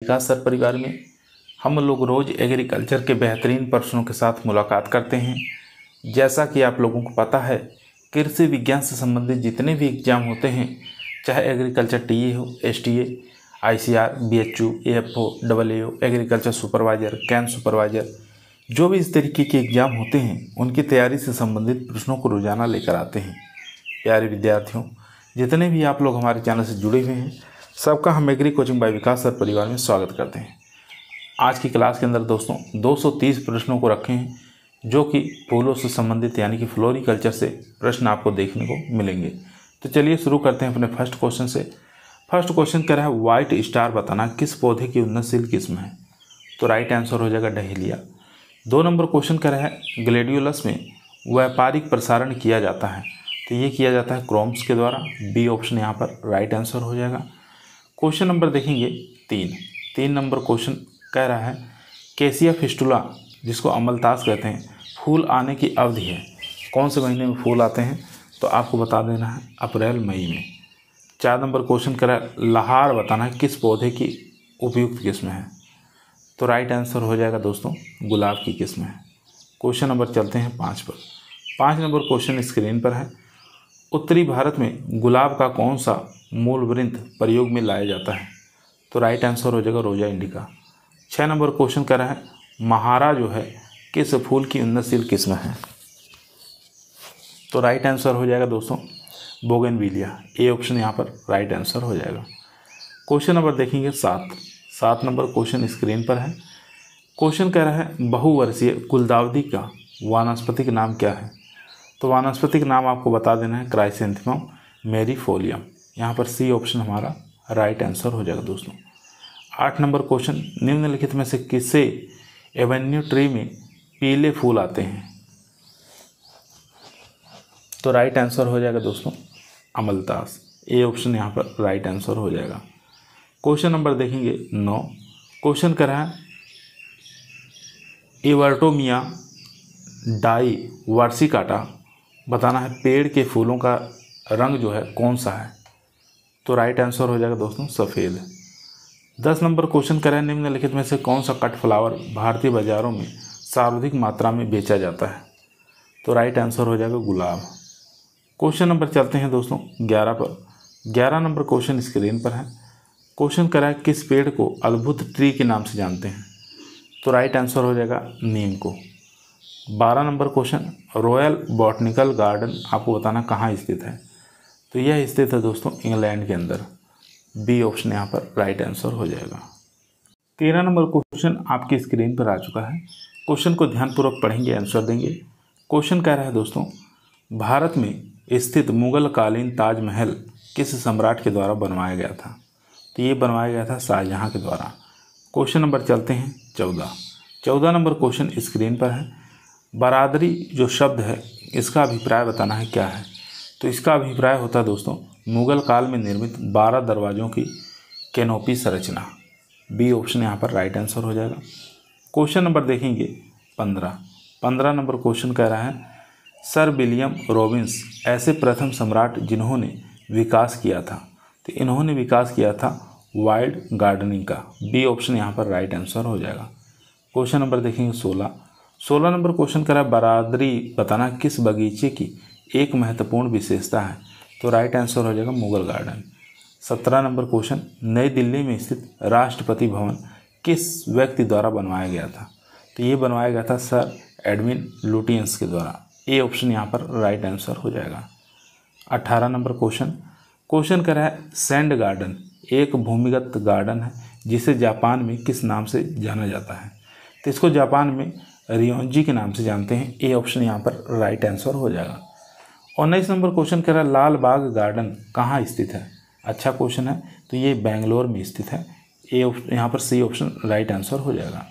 विकास sir परिवार में हम लोग रोज़ एग्रीकल्चर के बेहतरीन प्रश्नों के साथ मुलाकात करते हैं। जैसा कि आप लोगों को पता है, कृषि विज्ञान से संबंधित जितने भी एग्जाम होते हैं, चाहे एग्रीकल्चर टीए हो, STA, ICR, BHU, AFO, AAO, agriculture supervisor, can supervisor, जो भी इस तरीके के एग्ज़ाम होते हैं उनकी तैयारी से संबंधित प्रश्नों को रोज़ाना लेकर आते हैं। प्यारे विद्यार्थियों, जितने भी आप लोग हमारे चैनल से जुड़े हुए हैं, सबका हम एग्री कोचिंग बाय विकास सर परिवार में स्वागत करते हैं। आज की क्लास के अंदर दोस्तों 230 प्रश्नों को रखे हैं, जो कि फूलों से संबंधित यानी कि फ्लोरिकल्चर से प्रश्न आपको देखने को मिलेंगे। तो चलिए शुरू करते हैं अपने फर्स्ट क्वेश्चन से। फर्स्ट क्वेश्चन कह रहा है व्हाइट स्टार बताना किस पौधे की उन्नतशील किस्म है। तो राइट आंसर हो जाएगा डहेलिया। 2 नंबर क्वेश्चन कह रहा है ग्लेडियोलस में व्यापारिक प्रसारण किया जाता है। तो ये किया जाता है क्रोम्स के द्वारा। बी ऑप्शन यहाँ पर राइट आंसर हो जाएगा। क्वेश्चन नंबर देखेंगे 3 नंबर क्वेश्चन कह रहा है कैसिया फिस्टुला, जिसको अमलतास कहते हैं, फूल आने की अवधि है। कौन से महीने में फूल आते हैं? तो आपको बता देना है अप्रैल मई में। 4 नंबर क्वेश्चन कह रहा है लहार बताना है किस पौधे की उपयुक्त किस्म है। तो राइट आंसर हो जाएगा दोस्तों गुलाब की किस्म है। क्वेश्चन नंबर चलते हैं 5 पर। 5 नंबर क्वेश्चन स्क्रीन पर है। उत्तरी भारत में गुलाब का कौन सा मूल वृंत प्रयोग में लाया जाता है। तो राइट आंसर हो जाएगा रोजा इंडिका। 6 नंबर क्वेश्चन कह रहा है महारा जो है किस फूल की उन्नतशील किस्म है। तो राइट आंसर हो जाएगा दोस्तों बोगनविलिया। ए ऑप्शन यहाँ पर राइट आंसर हो जाएगा। क्वेश्चन नंबर देखेंगे 7 नंबर क्वेश्चन स्क्रीन पर है। क्वेश्चन कह रहा है बहुवर्षीय गुलदाउदी का वानस्पतिक नाम क्या है। तो वानस्पतिक नाम आपको बता देना है क्राइसेंथेमम मेरीफोलियम। यहाँ पर सी ऑप्शन हमारा राइट आंसर हो जाएगा दोस्तों। 8 नंबर क्वेश्चन निम्नलिखित में से किसे एवेन्यू ट्री में पीले फूल आते हैं। तो राइट आंसर हो जाएगा दोस्तों अमलतास। ए ऑप्शन यहाँ पर राइट आंसर हो जाएगा। क्वेश्चन नंबर देखेंगे 9। क्वेश्चन कर रहा है एवर्टोमिया डाई वर्सिकाटा बताना है पेड़ के फूलों का रंग जो है कौन सा है। तो राइट आंसर हो जाएगा दोस्तों सफ़ेद। 10 नंबर क्वेश्चन करें निम्नलिखित में से कौन सा कट फ्लावर भारतीय बाज़ारों में सर्वाधिक मात्रा में बेचा जाता है। तो राइट आंसर हो जाएगा गुलाब। क्वेश्चन नंबर चलते हैं दोस्तों 11 पर। 11 नंबर क्वेश्चन स्क्रीन पर है। क्वेश्चन करा है किस पेड़ को अद्भुत ट्री के नाम से जानते हैं। तो राइट आंसर हो जाएगा नीम को। 12 number question royal botanical garden आपको बताना कहाँ स्थित है। तो यह स्थित है दोस्तों इंग्लैंड के अंदर। बी ऑप्शन यहाँ पर राइट आंसर हो जाएगा। 13 नंबर क्वेश्चन आपकी स्क्रीन पर आ चुका है। क्वेश्चन को ध्यानपूर्वक पढ़ेंगे, आंसर देंगे। क्वेश्चन कह रहा है दोस्तों भारत में स्थित मुगल कालीन ताजमहल किस सम्राट के द्वारा बनवाया गया था। तो ये बनवाया गया था शाहजहाँ के द्वारा। क्वेश्चन नंबर चलते हैं 14 नंबर क्वेश्चन स्क्रीन पर है। बरादरी जो शब्द है इसका अभिप्राय बताना है क्या है। तो इसका अभिप्राय होता है दोस्तों मुगल काल में निर्मित 12 दरवाज़ों की कैनोपी संरचना। बी ऑप्शन यहाँ पर राइट आंसर हो जाएगा। क्वेश्चन नंबर देखेंगे 15 नंबर क्वेश्चन कह रहा है सर विलियम रॉबिन्स ऐसे प्रथम सम्राट जिन्होंने विकास किया था। तो इन्होंने विकास किया था वाइल्ड गार्डनिंग का। बी ऑप्शन यहाँ पर राइट आंसर हो जाएगा। क्वेश्चन नंबर देखेंगे 16 नंबर क्वेश्चन करा बरादरी बताना किस बगीचे की एक महत्वपूर्ण विशेषता है। तो राइट आंसर हो जाएगा मुगल गार्डन। 17 नंबर क्वेश्चन नई दिल्ली में स्थित राष्ट्रपति भवन किस व्यक्ति द्वारा बनवाया गया था। तो ये बनवाया गया था सर एडविन लुटियंस के द्वारा। ए ऑप्शन यहाँ पर राइट आंसर हो जाएगा। 18 नंबर क्वेश्चन कह रहा है सैंड गार्डन एक भूमिगत गार्डन है जिसे जापान में किस नाम से जाना जाता है। तो इसको जापान में रियोंजी के नाम से जानते हैं। ए ऑप्शन यहाँ पर राइट आंसर हो जाएगा। 19 नंबर क्वेश्चन कह रहा है लाल बाग गार्डन कहाँ स्थित है। अच्छा क्वेश्चन है, तो ये बेंगलोर में स्थित है। ए यहाँ पर सी ऑप्शन राइट आंसर हो जाएगा।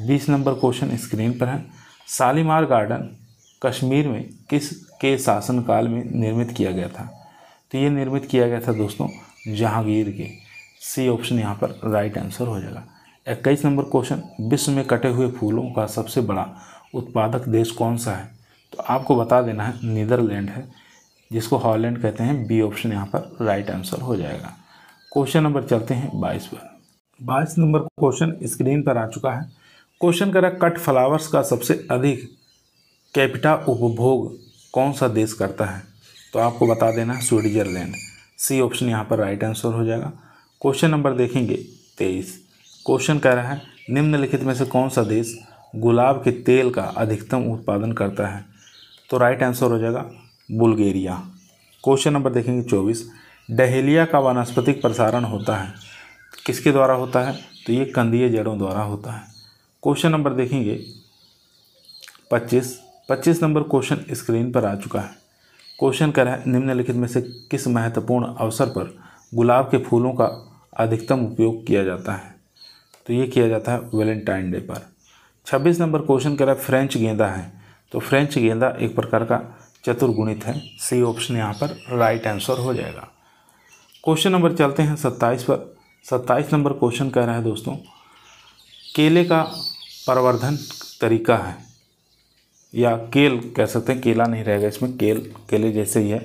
20 नंबर क्वेश्चन स्क्रीन पर है। शालीमार गार्डन कश्मीर में किस के शासनकाल में निर्मित किया गया था। तो ये निर्मित किया गया था दोस्तों जहांगीर के। सी ऑप्शन यहाँ पर राइट आंसर हो जाएगा। 21 नंबर क्वेश्चन विश्व में कटे हुए फूलों का सबसे बड़ा उत्पादक देश कौन सा है। तो आपको बता देना है नीदरलैंड है, जिसको हॉलैंड कहते हैं। बी ऑप्शन यहाँ पर राइट आंसर हो जाएगा। क्वेश्चन नंबर चलते हैं 22 पर। 22 नंबर क्वेश्चन स्क्रीन पर आ चुका है। क्वेश्चन कह रहा है कट फ्लावर्स का सबसे अधिक कैपिटा उपभोग कौन सा देश करता है? तो आपको बता देना है स्विट्जरलैंड। सी ऑप्शन यहाँ पर राइट आंसर हो जाएगा। क्वेश्चन नंबर देखेंगे 23। क्वेश्चन कह रहा है निम्नलिखित में से कौन सा देश गुलाब के तेल का अधिकतम उत्पादन करता है? तो राइट आंसर हो जाएगा बुल्गारिया। क्वेश्चन नंबर देखेंगे 24। डहेलिया का वानस्पतिक प्रसारण होता है, किसके द्वारा होता है? तो ये कंदीय जड़ों द्वारा होता है। क्वेश्चन नंबर देखेंगे 25 नंबर क्वेश्चन स्क्रीन पर आ चुका है। क्वेश्चन कह रहा है निम्नलिखित में से किस महत्वपूर्ण अवसर पर गुलाब के फूलों का अधिकतम उपयोग किया जाता है? तो ये किया जाता है वैलेंटाइन डे पर। 26 नंबर क्वेश्चन कह रहा है फ्रेंच गेंदा है, तो फ्रेंच गेंदा एक प्रकार का चतुर्गुणित है। सी ऑप्शन यहाँ पर राइट आंसर हो जाएगा। क्वेश्चन नंबर चलते हैं 27 पर। 27 नंबर क्वेश्चन कह रहा है दोस्तों केले का प्रवर्धन तरीका है, या केल कह सकते हैं, केला नहीं रहेगा इसमें, केले जैसे ही है।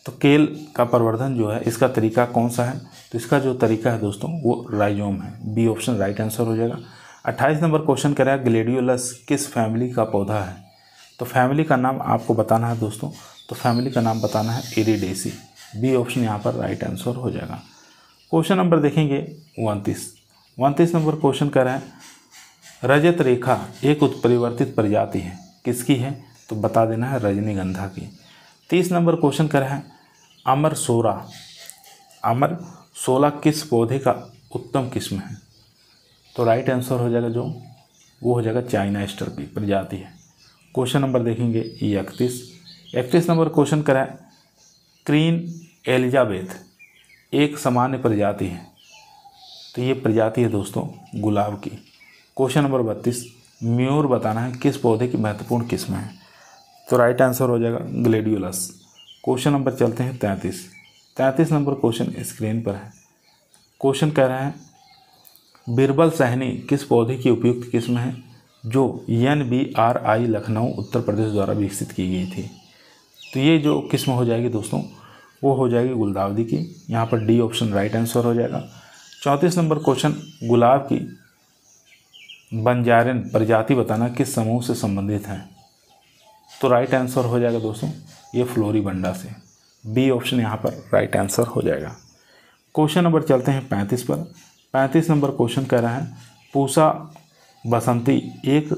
तो केल का प्रवर्धन जो है इसका तरीका कौन सा है? तो इसका जो तरीका है दोस्तों वो राइजोम है। बी ऑप्शन राइट आंसर हो जाएगा। 28 नंबर क्वेश्चन कह रहा है ग्लेडियोलस किस फैमिली का पौधा है? तो फैमिली का नाम आपको बताना है दोस्तों, तो फैमिली का नाम बताना है इरिडेसी। बी ऑप्शन यहाँ पर राइट आंसर हो जाएगा। क्वेश्चन नंबर देखेंगे 29 नंबर क्वेश्चन कह रहा है रजत रेखा एक उत्परिवर्तित प्रजाति है, किसकी है? तो बता देना है रजनीगंधा की। 30 नंबर क्वेश्चन कर रहा है अमर सोला किस पौधे का उत्तम किस्म है? तो राइट आंसर हो जाएगा जो वो हो जाएगा चाइना स्टर की प्रजाति है। क्वेश्चन नंबर देखेंगे 31 नंबर क्वेश्चन कर रहा है क्वीन एलिजाबेथ एक सामान्य प्रजाति है, तो ये प्रजाति है दोस्तों गुलाब की। क्वेश्चन नंबर 32 म्यूर बताना है किस पौधे की महत्वपूर्ण किस्म है? तो राइट आंसर हो जाएगा ग्लेडियोलस। क्वेश्चन नंबर चलते हैं 33 नंबर क्वेश्चन स्क्रीन पर है। क्वेश्चन कह रहा है बिरबल सहनी किस पौधे की उपयुक्त किस्म है जो NBRI लखनऊ उत्तर प्रदेश द्वारा विकसित की गई थी? तो ये जो किस्म हो जाएगी दोस्तों वो हो जाएगी गुलदाउदी की। यहाँ पर डी ऑप्शन राइट आंसर हो जाएगा। 34 नंबर क्वेश्चन गुलाब की बंजारन प्रजाति बताना किस समूह से संबंधित है? तो राइट आंसर हो जाएगा दोस्तों ये फ्लोरीबंडा से। बी ऑप्शन यहाँ पर राइट आंसर हो जाएगा। क्वेश्चन नंबर चलते हैं 35 पर। 35 नंबर क्वेश्चन कह रहा है पूसा बसंती एक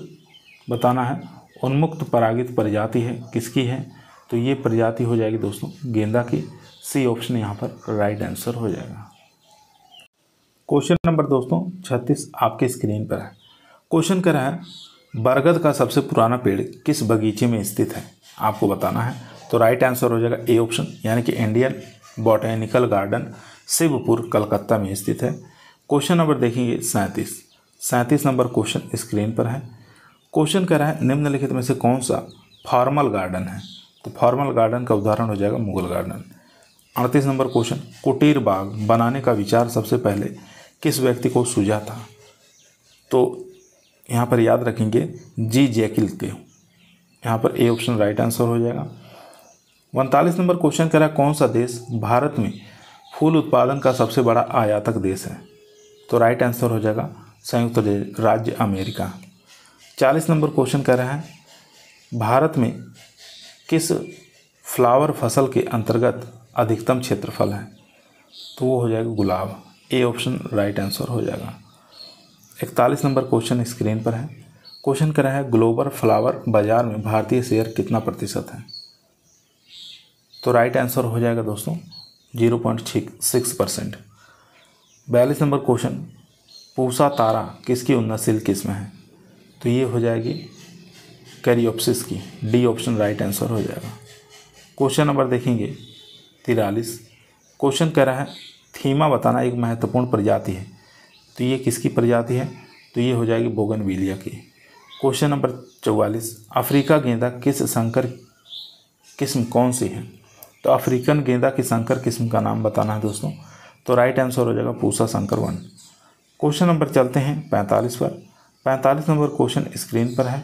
बताना है उन्मुक्त परागित प्रजाति है, किसकी है? तो ये प्रजाति हो जाएगी दोस्तों गेंदा की। सी ऑप्शन यहाँ पर राइट आंसर हो जाएगा। क्वेश्चन नंबर दोस्तों 36 आपके स्क्रीन पर है। क्वेश्चन कर रहा है बरगद का सबसे पुराना पेड़ किस बगीचे में स्थित है? आपको बताना है। तो राइट आंसर हो जाएगा ए ऑप्शन, यानी कि Indian botanical garden Shivpur Calcutta में स्थित है। क्वेश्चन नंबर देखेंगे 37 नंबर क्वेश्चन स्क्रीन पर है। क्वेश्चन कह रहा है निम्नलिखित में से कौन सा फॉर्मल गार्डन है? तो फॉर्मल गार्डन का उदाहरण हो जाएगा मुगल गार्डन। 38 नंबर क्वेश्चन कुटीर बाग बनाने का विचार सबसे पहले किस व्यक्ति को सूझा था? तो यहाँ पर याद रखेंगे जी जैकिल के। यहाँ पर ए ऑप्शन राइट आंसर हो जाएगा। 39 नंबर क्वेश्चन कह रहा है कौन सा देश भारत में फूल उत्पादन का सबसे बड़ा आयातक देश है? तो राइट आंसर हो जाएगा संयुक्त राज्य अमेरिका। 40 नंबर क्वेश्चन कह रहा है भारत में किस फ्लावर फसल के अंतर्गत अधिकतम क्षेत्रफल है? तो वो हो जाएगा गुलाब। ए ऑप्शन राइट आंसर हो जाएगा। 41 नंबर क्वेश्चन स्क्रीन पर है। क्वेश्चन कर रहा है ग्लोबल फ्लावर बाजार में भारतीय शेयर कितना प्रतिशत है? तो राइट आंसर हो जाएगा दोस्तों 0.6%। 42 नंबर क्वेश्चन पूसा तारा किसकी उन्नतशील किस्म है? तो ये हो जाएगी कैरियोप्सिस की। डी ऑप्शन राइट आंसर हो जाएगा। क्वेश्चन नंबर देखेंगे 43। क्वेश्चन कह रहा है थीमा बताना एक महत्वपूर्ण प्रजाति है, तो ये किसकी प्रजाति है? तो ये हो जाएगी बोगनविलिया की। क्वेश्चन नंबर 44 अफ्रीका गेंदा किस संकर किस्म कौन सी है? तो अफ्रीकन गेंदा की संकर किस्म का नाम बताना है दोस्तों। तो राइट आंसर हो जाएगा पूसा संकर 1। क्वेश्चन नंबर चलते हैं 45 पर। 45 नंबर क्वेश्चन स्क्रीन पर है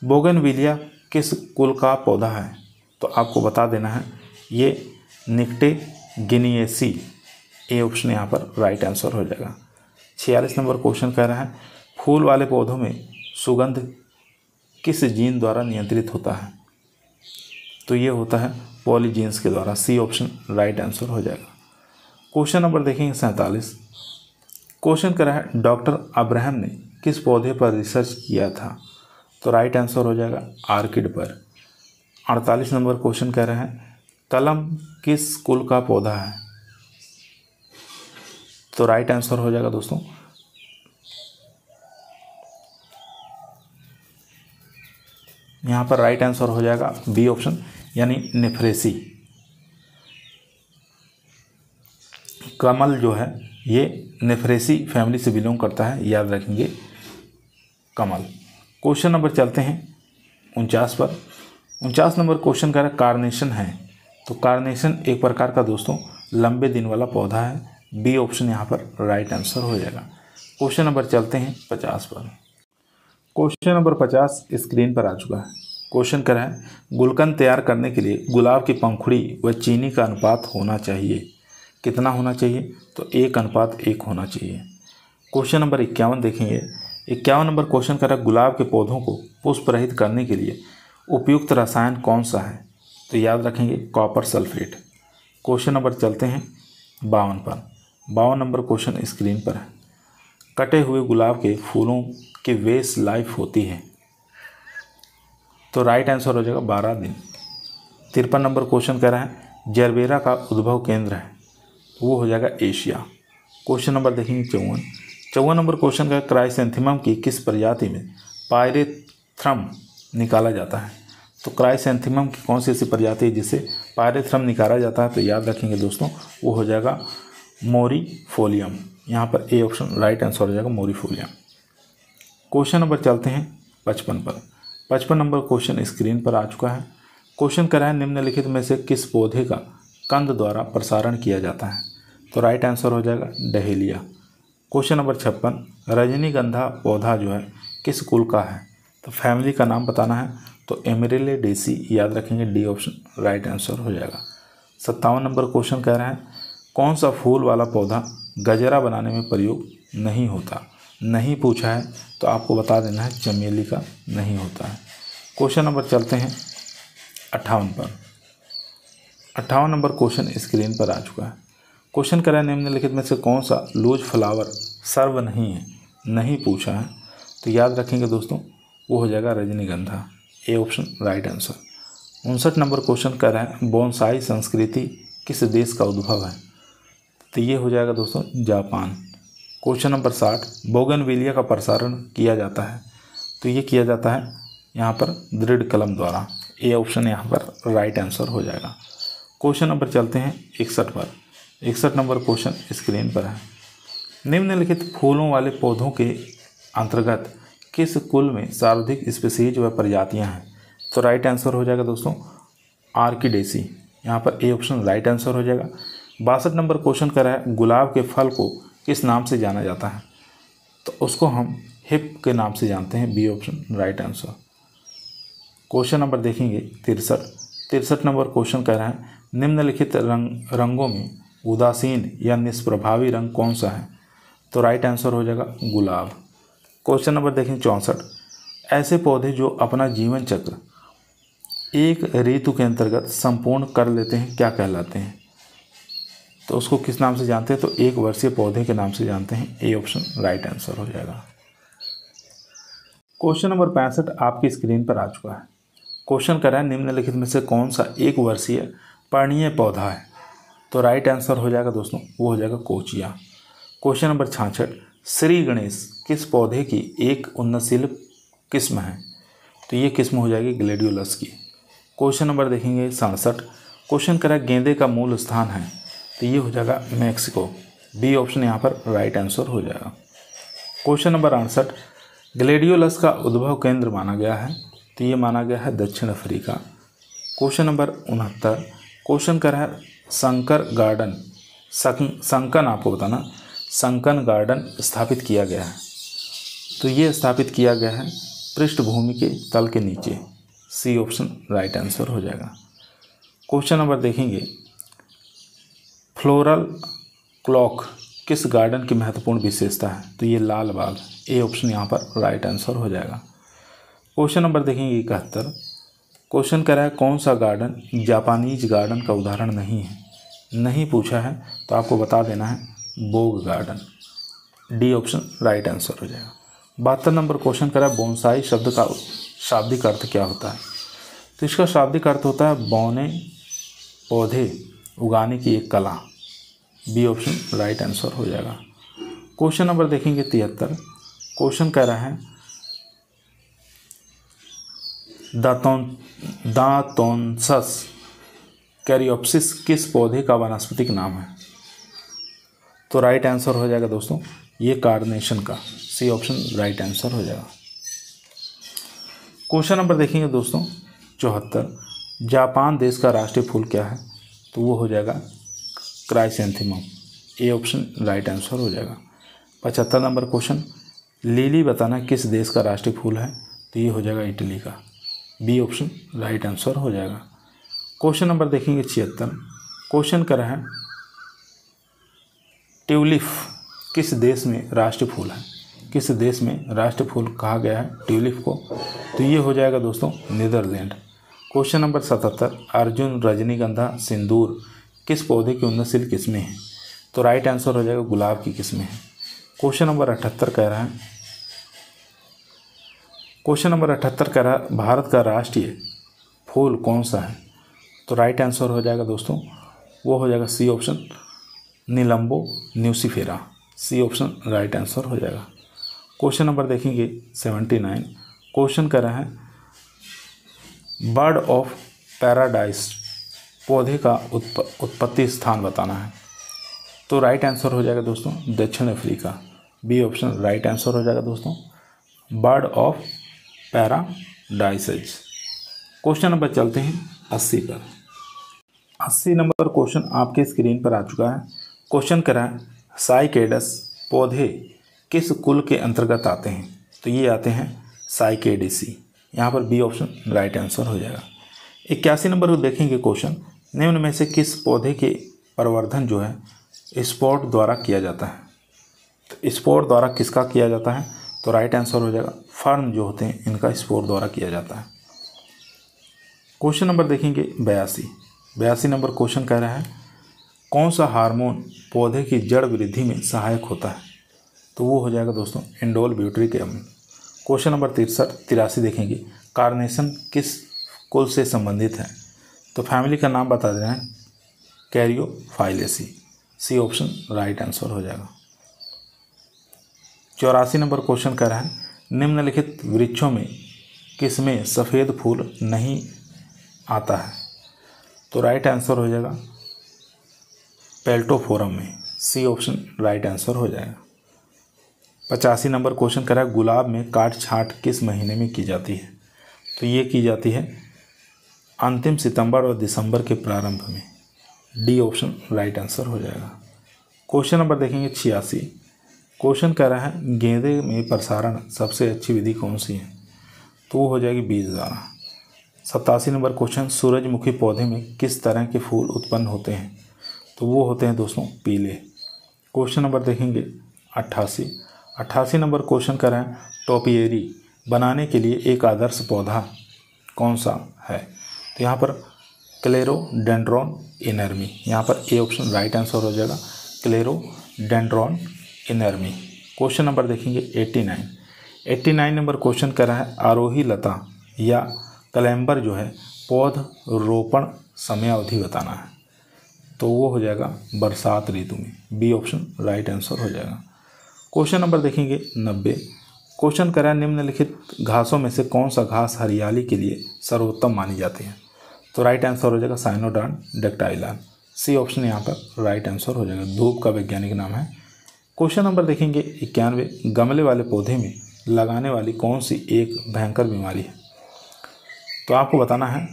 बोगनविलिया किस कुल का पौधा है? तो आपको बता देना है ये निक्टे गिनिएसी। ए ऑप्शन यहाँ पर राइट आंसर हो जाएगा। 46 नंबर क्वेश्चन कह रहा है फूल वाले पौधों में सुगंध किस जीन द्वारा नियंत्रित होता है? तो ये होता है पॉलीजीन्स के द्वारा। सी ऑप्शन राइट आंसर हो जाएगा। क्वेश्चन नंबर देखेंगे 47। क्वेश्चन कह रहा है डॉक्टर अब्राहम ने किस पौधे पर रिसर्च किया था? तो राइट आंसर हो जाएगा आर्किड पर। 48 नंबर क्वेश्चन कह रहे हैं कलम किस कुल का पौधा है? तो राइट आंसर हो जाएगा दोस्तों यहाँ पर राइट आंसर हो जाएगा बी ऑप्शन यानी नेफ्रेसी। कमल जो है ये नेफ्रेसी फैमिली से बिलोंग करता है, याद रखेंगे कमल। क्वेश्चन नंबर चलते हैं 49 पर। 49 नंबर क्वेश्चन कह रहा है कार्नेशन है। तो कार्नेशन एक प्रकार का दोस्तों लंबे दिन वाला पौधा है। बी ऑप्शन यहाँ पर राइट आंसर हो जाएगा। क्वेश्चन नंबर चलते हैं 50 पर। क्वेश्चन नंबर 50 स्क्रीन पर आ चुका है। क्वेश्चन कर रहा है गुलकंद तैयार करने के लिए गुलाब की पंखुड़ी व चीनी का अनुपात होना चाहिए। कितना होना चाहिए? तो 1:1 होना चाहिए। क्वेश्चन नंबर 51 देखेंगे। 51 नंबर क्वेश्चन कर रहा है गुलाब के पौधों को पुष्प रहित करने के लिए उपयुक्त रसायन कौन सा है? तो याद रखेंगे कॉपर सल्फेट। क्वेश्चन नंबर चलते हैं 52 पर। 52 नंबर क्वेश्चन स्क्रीन पर है। कटे हुए गुलाब के फूलों की वेस्ट लाइफ होती है। तो राइट आंसर हो जाएगा 12 दिन। 53 नंबर क्वेश्चन कह रहा है जरबेरा का उद्भव केंद्र है, वो हो जाएगा एशिया। क्वेश्चन नंबर देखेंगे 54 नंबर क्वेश्चन का क्राइसैंथेमम की किस प्रजाति में पायरेथ्रम निकाला जाता है? तो क्राइसैंथेमम की कौन सी ऐसी प्रजाति है जिसे पायरेथ्रम निकाला जाता है? तो याद रखेंगे दोस्तों वो हो जाएगा मोरीफोलियम। यहाँ पर ए ऑप्शन राइट आंसर हो जाएगा मोरीफोलियम। क्वेश्चन नंबर चलते हैं 55 पर। 55 नंबर क्वेश्चन स्क्रीन पर आ चुका है। क्वेश्चन कर रहा है निम्नलिखित में से किस पौधे का कंद द्वारा प्रसारण किया जाता है? तो राइट आंसर हो जाएगा डहेलिया। क्वेश्चन नंबर 56 रजनीगंधा पौधा जो है किस कुल का है? तो फैमिली का नाम बताना है, तो एमरिलिडेसी याद रखेंगे डी ऑप्शन राइट आंसर हो जाएगा। 57 नंबर क्वेश्चन कह रहा है कौन सा फूल वाला पौधा गजरा बनाने में प्रयोग नहीं होता? नहीं पूछा है तो आपको बता देना है चमेली का नहीं होता है। क्वेश्चन नंबर चलते हैं 58 पर। 58 नंबर क्वेश्चन स्क्रीन पर आ चुका है। क्वेश्चन कर रहा है निम्नलिखित में से कौन सा लूज फ्लावर सर्व नहीं है? नहीं पूछा है तो याद रखेंगे दोस्तों वो हो जाएगा रजनीगंधा। A option right answer. 59 number question कर रहा है बोनसाई संस्कृति किस देश का उद्भव है? तो ये हो जाएगा दोस्तों जापान। क्वेश्चन नंबर 60 बोगनविलिया का प्रसारण किया जाता है? तो ये किया जाता है यहाँ पर दृढ़ कलम द्वारा। ए ऑप्शन यहाँ पर राइट आंसर हो जाएगा। क्वेश्चन नंबर चलते हैं 61 पर। 61 नंबर क्वेश्चन स्क्रीन पर है। निम्नलिखित फूलों वाले पौधों के अंतर्गत किस कुल में सर्वाधिक स्पीसीज व प्रजातियां हैं? तो राइट आंसर हो जाएगा दोस्तों आर्किडेसी। यहाँ पर ए ऑप्शन राइट आंसर हो जाएगा। 62 नंबर क्वेश्चन कर रहा है गुलाब के फल को किस नाम से जाना जाता है? तो उसको हम हिप के नाम से जानते हैं। B option right answer. Question number देखेंगे 63 नंबर क्वेश्चन कह रहा है निम्नलिखित रंगों में उदासीन या निष्प्रभावी रंग कौन सा है? तो राइट आंसर हो जाएगा गुलाब। क्वेश्चन नंबर देखेंगे 64 ऐसे पौधे जो अपना जीवन चक्र एक ऋतु के अंतर्गत संपूर्ण कर लेते हैं क्या कहलाते हैं? तो उसको किस नाम से जानते हैं? तो एक वर्षीय पौधे के नाम से जानते हैं। ए ऑप्शन राइट आंसर हो जाएगा। क्वेश्चन नंबर 65 आपकी स्क्रीन पर आ चुका है। क्वेश्चन कर रहा है निम्नलिखित में से कौन सा एक वर्षीय पर्णीय पौधा है? तो राइट आंसर हो जाएगा दोस्तों वो हो जाएगा कोचिया। क्वेश्चन नंबर 66 श्री गणेश किस पौधे की एक उन्नतशील किस्म है? तो ये किस्म हो जाएगी ग्लेडियोलस की। क्वेश्चन नंबर देखेंगे 67 क्वेश्चन कर रहा है गेंदे का मूल स्थान है? तो ये हो जाएगा मैक्सिको। बी ऑप्शन यहाँ पर राइट आंसर हो जाएगा। क्वेश्चन नंबर 68 ग्लेडियोलस का उद्भव केंद्र माना गया है? तो ये माना गया है दक्षिण अफ्रीका। क्वेश्चन नंबर 69 क्वेश्चन कर रहा है संकर गार्डन संकन आपको बताना संकन गार्डन स्थापित किया गया है? तो ये स्थापित किया गया है पृष्ठभूमि के तल के नीचे। सी ऑप्शन राइट आंसर हो जाएगा। क्वेश्चन नंबर देखेंगे फ्लोरल क्लॉक किस गार्डन की महत्वपूर्ण विशेषता है? तो ये लाल बाग, ए ऑप्शन यहाँ पर राइट आंसर हो जाएगा। क्वेश्चन नंबर देखेंगे 71। क्वेश्चन कह रहा है कौन सा गार्डन जापानीज गार्डन का उदाहरण नहीं है? नहीं पूछा है तो आपको बता देना है bog garden, D option right answer हो जाएगा। 72 नंबर क्वेश्चन कह रहा है बोनसाई शब्द का शाब्दिक अर्थ क्या होता है? तो इसका शाब्दिक अर्थ होता है बौने पौधे उगाने की एक कला, बी ऑप्शन राइट आंसर हो जाएगा। क्वेश्चन नंबर देखेंगे 73। क्वेश्चन कह रहा है दातोन्सस कैरियोप्सिस किस पौधे का वानस्पतिक नाम है? तो राइट आंसर हो जाएगा दोस्तों ये कार्नेशन का, सी ऑप्शन राइट आंसर हो जाएगा। क्वेश्चन नंबर देखेंगे दोस्तों 74। जापान देश का राष्ट्रीय फूल क्या है? तो वो हो जाएगा chrysanthemum, A option right answer हो जाएगा। 75 नंबर क्वेश्चन, लिली बताना किस देश का राष्ट्रीय फूल है? तो ये हो जाएगा इटली का, बी ऑप्शन राइट आंसर हो जाएगा। क्वेश्चन नंबर देखेंगे 76। क्वेश्चन कर रहा है ट्यूलिप किस देश में राष्ट्रीय फूल है? किस देश में राष्ट्रीय फूल कहा गया है ट्यूलिप को? तो ये हो जाएगा दोस्तों नीदरलैंड। Question number 77। अर्जुन, रजनीगंधा, सिंदूर किस पौधे की उन्नतशील किस्में हैं? तो राइट आंसर हो जाएगा गुलाब की किस्में हैं। क्वेश्चन नंबर 78 कह रहा है भारत का राष्ट्रीय फूल कौन सा है? तो राइट आंसर हो जाएगा दोस्तों वो हो जाएगा C option Nelumbo nucifera, C option right answer हो जाएगा। क्वेश्चन नंबर देखेंगे 79। क्वेश्चन कर रहा है बर्ड ऑफ पैराडाइज पौधे का उत्पत्ति स्थान बताना है। तो राइट आंसर हो जाएगा दोस्तों दक्षिण Africa, B option right answer हो जाएगा दोस्तों bird of paradises. Question number चलते हैं 80 पर। 80 नंबर क्वेश्चन आपके स्क्रीन पर आ चुका है। क्वेश्चन करा है साइकेडस पौधे किस कुल के अंतर्गत आते हैं? तो ये आते हैं साइकेडेसी, यहाँ पर बी ऑप्शन राइट आंसर हो जाएगा। 81 नंबर को देखेंगे क्वेश्चन, निम्न में से किस पौधे के प्रवर्धन जो है स्पोर्ट द्वारा किया जाता है? तो स्पोर्ट द्वारा किसका किया जाता है? तो राइट आंसर हो जाएगा फर्न जो होते हैं इनका स्पोर्ट द्वारा किया जाता है। क्वेश्चन नंबर देखेंगे 82 नंबर क्वेश्चन कह रहा है कौन सा हार्मोन पौधे की जड़ वृद्धि में सहायक होता है? तो वो हो जाएगा दोस्तों indole butyric acid. Question number 83 देखेंगे कार्नेशन किस कुल से संबंधित है? तो फैमिली का नाम बता दे रहे हैं कैरियोफाइलेसी, सी ऑप्शन राइट आंसर हो जाएगा। 84 नंबर क्वेश्चन कह रहा है निम्नलिखित वृक्षों में किसमें सफ़ेद फूल नहीं आता है? तो राइट आंसर हो जाएगा पेल्टोफोरम में, सी ऑप्शन राइट आंसर हो जाएगा। 85 नंबर क्वेश्चन कर रहा है गुलाब में काट छांट किस महीने में की जाती है? तो ये की जाती है अंतिम सितंबर और दिसंबर के प्रारंभ में, डी ऑप्शन राइट आंसर हो जाएगा। क्वेश्चन नंबर देखेंगे 86। क्वेश्चन कह रहा है गेंदे में प्रसारण सबसे अच्छी विधि कौन सी है? तो वो हो जाएगी बीज द्वारा। 87 नंबर क्वेश्चन सूरजमुखी पौधे में किस तरह के फूल उत्पन्न होते हैं? तो वो होते हैं दोस्तों पीले। क्वेश्चन नंबर देखेंगे 88 नंबर क्वेश्चन कर रहे हैं टोपिएरी बनाने के लिए एक आदर्श पौधा कौन सा है? तो यहाँ पर क्लेरोडेंड्रॉन इनर्मी, यहाँ पर ए ऑप्शन राइट आंसर हो जाएगा क्लेरोडेंड्रॉन इनर्मी। क्वेश्चन नंबर देखेंगे 89 नंबर क्वेश्चन कर रहा है आरोही लता या क्लेम्बर जो है पौध रोपण समयावधि बताना है। तो वो हो जाएगा बरसात ऋतु में, बी ऑप्शन राइट आंसर हो जाएगा। क्वेश्चन नंबर देखेंगे 90। क्वेश्चन कर रहा है निम्नलिखित घासों में से कौन सा घास हरियाली के लिए सर्वोत्तम मानी जाती है? तो राइट आंसर हो जाएगा साइनोडार्न डेक्टाइलान, सी ऑप्शन यहाँ पर राइट आंसर हो जाएगा, धूप का वैज्ञानिक नाम है। क्वेश्चन नंबर देखेंगे 91। गमले वाले पौधे में लगाने वाली कौन सी एक भयंकर बीमारी है? तो आपको बताना है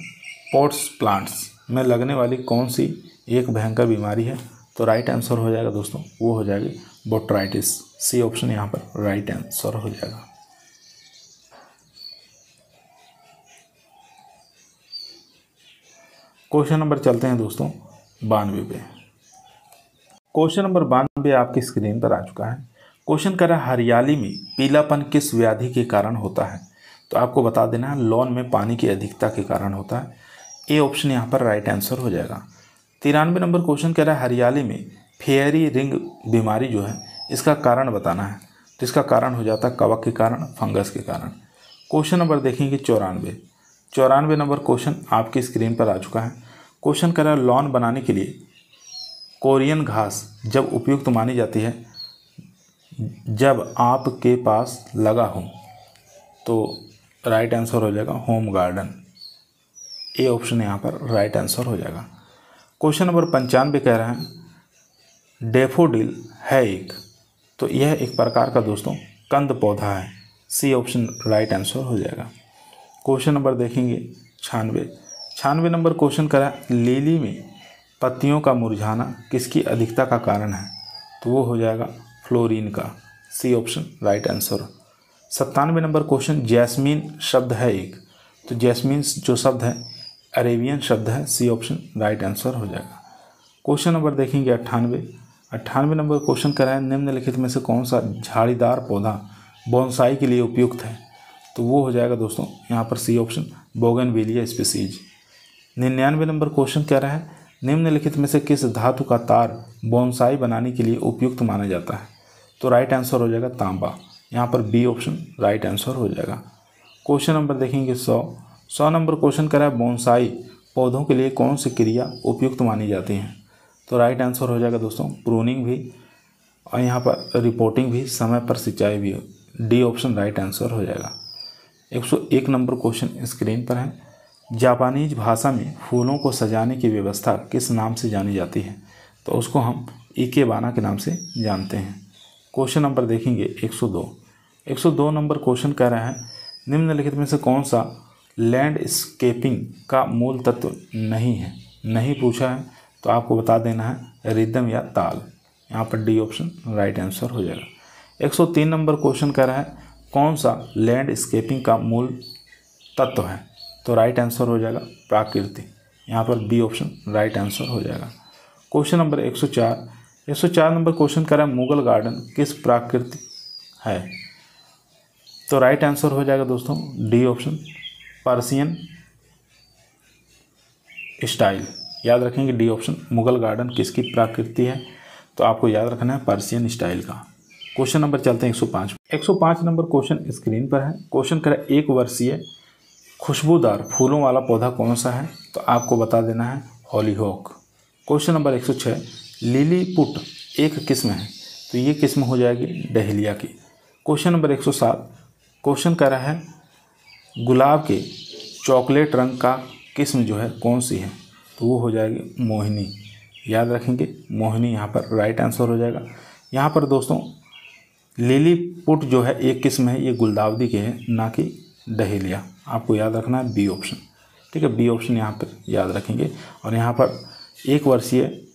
पॉट्स प्लांट्स में लगने वाली कौन सी एक भयंकर बीमारी है? तो राइट आंसर हो जाएगा दोस्तों वो हो जाएगी बोट्राइटिस, सी ऑप्शन यहाँ पर राइट आंसर हो जाएगा। क्वेश्चन नंबर चलते हैं दोस्तों 92 पे। क्वेश्चन नंबर 92 आपकी स्क्रीन पर आ चुका है। क्वेश्चन कह रहा है हरियाली में पीलापन किस व्याधि के कारण होता है? तो आपको बता देना है लॉन में पानी की अधिकता के कारण होता है। ए ऑप्शन यहाँ पर राइट आंसर हो जाएगा। 93 नंबर क्वेश्चन कह रहा है हरियाली में फेयरी रिंग बीमारी जो है इसका कारण बताना है। तो इसका कारण हो जाता है कवक के कारण, फंगस के कारण। क्वेश्चन नंबर देखेंगे 94 नंबर क्वेश्चन आपकी स्क्रीन पर आ चुका है। क्वेश्चन कह रहा है लॉन बनाने के लिए कोरियन घास जब उपयुक्त मानी जाती है जब आपके पास लगा हो? तो राइट आंसर हो जाएगा होम गार्डन। ए ऑप्शन यहाँ पर राइट आंसर हो जाएगा। क्वेश्चन नंबर 95 कह रहा है डैफोडिल है एक, तो यह एक प्रकार का दोस्तों कंद पौधा है। सी ऑप्शन राइट आंसर हो जाएगा। क्वेश्चन नंबर देखेंगे 96 नंबर क्वेश्चन कह रहा है लिली में पत्तियों का मुरझाना किसकी अधिकता का कारण है? तो वो हो जाएगा फ्लोरीन का। C option right answer. 97 नंबर क्वेश्चन जैस्मीन शब्द है एक, तो जैस्मीन जो शब्द है अरेबियन शब्द है। सी ऑप्शन राइट आंसर हो जाएगा। क्वेश्चन नंबर देखेंगे 98 नंबर क्वेश्चन कर रहा है निम्नलिखित में से कौन सा झाड़ीदार पौधा बोनसाई के लिए उपयुक्त है? तो वो हो जाएगा दोस्तों यहाँ पर सी ऑप्शन बोगनविलिया स्पीसीज। 99 नंबर क्वेश्चन कह रहा है निम्नलिखित में से किस धातु का तार बोनसाई बनाने के लिए उपयुक्त माना जाता है? तो राइट आंसर हो जाएगा तांबा। यहाँ पर बी ऑप्शन राइट आंसर हो जाएगा। क्वेश्चन नंबर देखेंगे 100 नंबर क्वेश्चन कर रहा है बोनसाई पौधों के लिए कौन सी क्रिया उपयुक्त मानी जाती है? तो राइट आंसर हो जाएगा दोस्तों प्रूनिंग भी, और यहाँ पर रिपोर्टिंग भी, समय पर सिंचाई भी। डी ऑप्शन राइट आंसर हो जाएगा। 101 नंबर क्वेश्चन स्क्रीन पर है जापानीज भाषा में फूलों को सजाने की व्यवस्था किस नाम से जानी जाती है? तो उसको हम इकेबाना के नाम से जानते हैं। क्वेश्चन नंबर देखेंगे 102 नंबर क्वेश्चन कह रहा है निम्नलिखित में से कौन सा लैंडस्केपिंग का मूल तत्व नहीं है? नहीं पूछा है तो आपको बता देना है रिदम या ताल। यहाँ पर डी ऑप्शन राइट आंसर हो जाएगा। 103 नंबर क्वेश्चन कह रहा है कौन सा लैंडस्केपिंग का मूल तत्व है? तो राइट आंसर हो जाएगा प्राकृति। यहाँ पर बी ऑप्शन राइट आंसर हो जाएगा। क्वेश्चन नंबर 104 नंबर क्वेश्चन कह रहा है मुगल गार्डन किस प्राकृति है? तो राइट आंसर हो जाएगा दोस्तों डी ऑप्शन पर्सियन स्टाइल। याद रखेंगे डी ऑप्शन मुगल गार्डन किसकी प्राकृति है? तो आपको याद रखना है पर्सियन स्टाइल का। क्वेश्चन नंबर चलते हैं 105 नंबर क्वेश्चन स्क्रीन पर है। क्वेश्चन करें एक वर्षीय खुशबूदार फूलों वाला पौधा कौन सा है? तो आपको बता देना है hollyhock. Question number 106 lily put एक किस्म है, तो ये किस्म हो जाएगी डहेलिया की। क्वेश्चन नंबर 107 क्वेश्चन कर रहा है गुलाब के चॉकलेट रंग का किस्म जो है कौन सी है? तो वो हो जाएगी मोहिनी। याद रखेंगे मोहिनी यहाँ पर राइट आंसर हो जाएगा। यहाँ पर दोस्तों लिली पुट जो है एक किस्म है, ये गुलदाउदी के है, ना कि डहेलिया। आपको याद रखना है बी ऑप्शन। ठीक है, बी ऑप्शन यहाँ पर याद रखेंगे। और यहाँ पर एक वर्षीय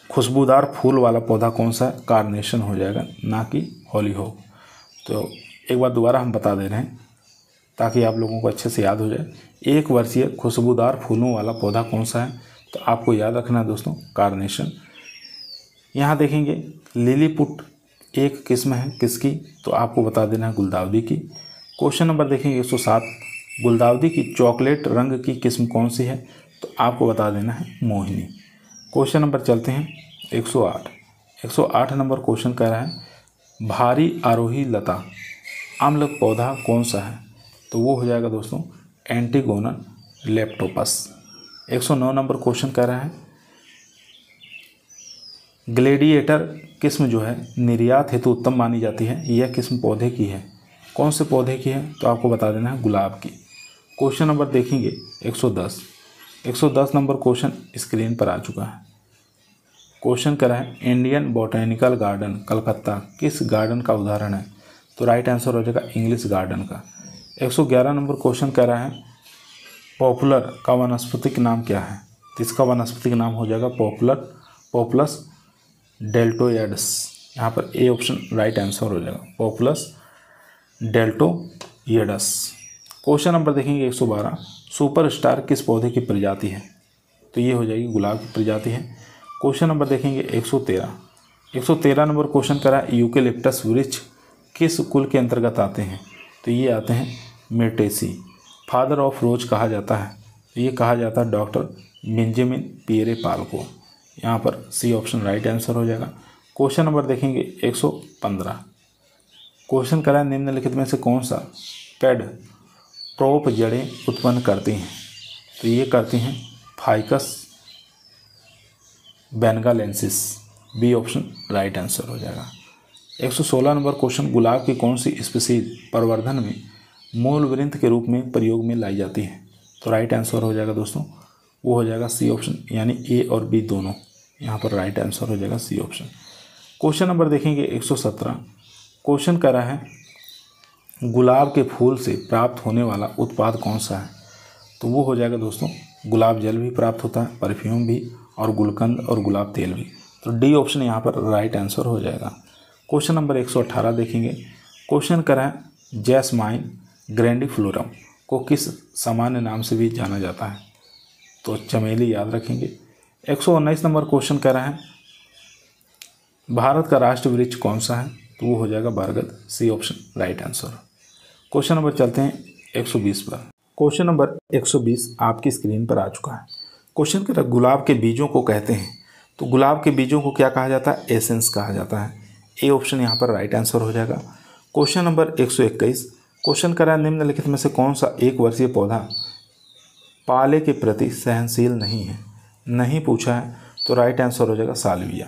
खुशबूदार फूल वाला पौधा कौन सा है? कार्नेशन हो जाएगा, ना कि हॉलीहॉक। तो एक बार दोबारा हम बता दे रहे हैं ताकि आप लोगों को अच्छे से याद हो जाए। एक वर्षीय खुशबूदार फूलों वाला पौधा कौन सा है? तो आपको याद रखना है दोस्तों कार्नेशन। यहाँ देखेंगे लिली पुट एक किस्म है किसकी? तो आपको बता देना है गुलदाउदी की। क्वेश्चन नंबर देखेंगे 107 गुलदाउदी की चॉकलेट रंग की किस्म कौन सी है? तो आपको बता देना है मोहिनी। क्वेश्चन नंबर चलते हैं 108 नंबर क्वेश्चन कह रहा है भारी आरोही लता अम्ल पौधा कौन सा है? तो वो हो जाएगा दोस्तों एंटीगोनन लेप्टोपस। 109 नंबर क्वेश्चन कह रहा है ग्लेडिएटर किस्म जो है निर्यात हेतु उत्तम मानी जाती है, यह किस्म पौधे की है, कौन से पौधे की है? तो आपको बता देना है गुलाब की। क्वेश्चन नंबर देखेंगे 110 नंबर क्वेश्चन स्क्रीन पर आ चुका है। क्वेश्चन कह रहा है इंडियन बॉटेनिकल गार्डन कलकत्ता किस गार्डन का उदाहरण है? तो राइट आंसर हो जाएगा इंग्लिश गार्डन का। 111 नंबर क्वेश्चन कह रहा है पॉपुलर का वानस्पतिक नाम क्या है? तो इसका वानस्पतिक नाम हो जाएगा पॉपुलस डेल्टोइड्स। यहाँ पर ए ऑप्शन राइट आंसर हो जाएगा पॉपुलस डेल्टोइड्स। क्वेश्चन नंबर देखेंगे 112 सुपरस्टार किस पौधे की प्रजाति है? तो ये हो जाएगी गुलाब की प्रजाति है। क्वेश्चन नंबर देखेंगे 113 नंबर क्वेश्चन करा यूकेलिप्टस वृक्ष किस कुल के अंतर्गत आते हैं? तो ये आते हैं मिर्टेसी। फादर ऑफ रोज कहा जाता है, तो ये कहा जाता है डॉक्टर बेंजामिन पियरे पाल को। यहाँ पर सी ऑप्शन राइट आंसर हो जाएगा। क्वेश्चन नंबर देखेंगे 115। क्वेश्चन करा निम्नलिखित में से कौन सा पेड टॉप जड़ें उत्पन्न करती हैं? तो ये करती हैं ficus benghalensis. B option right answer हो जाएगा। 116 नंबर क्वेश्चन गुलाब की कौन सी स्पीसीज प्रवर्धन में मूल वृंत के रूप में प्रयोग में लाई जाती है? तो राइट आंसर हो जाएगा दोस्तों, वो हो जाएगा सी ऑप्शन, यानी ए और बी दोनों। यहाँ पर राइट आंसर हो जाएगा सी ऑप्शन। क्वेश्चन नंबर देखेंगे 117। क्वेश्चन कर रहा है गुलाब के फूल से प्राप्त होने वाला उत्पाद कौन सा है? तो वो हो जाएगा दोस्तों गुलाब जल भी प्राप्त होता है, परफ्यूम भी, और गुलकंद और गुलाब तेल भी। तो डी ऑप्शन यहाँ पर राइट आंसर हो जाएगा। क्वेश्चन नंबर 118 देखेंगे। क्वेश्चन कर रहा है जैस्माइन ग्रैंडिफ्लोरम को किस सामान्य नाम से भी जाना जाता है? तो चमेली याद रखेंगे। 119 नंबर क्वेश्चन कर रहा है भारत का राष्ट्रीय वृक्ष कौन सा है? तो वो हो जाएगा बरगद। C option right answer. Question number चलते हैं 120 पर। क्वेश्चन नंबर 120 आपकी स्क्रीन पर आ चुका है। क्वेश्चन कर गुलाब के बीजों को कहते हैं, तो गुलाब के बीजों को क्या कहा जाता है? एसेंस कहा जाता है। ए ऑप्शन यहाँ पर राइट आंसर हो जाएगा। Question number 121। क्वेश्चन करा निम्नलिखित में से कौन सा 1 वर्षीय पौधा पाले के प्रति सहनशील नहीं है? नहीं पूछा है, तो राइट आंसर हो जाएगा सालविया।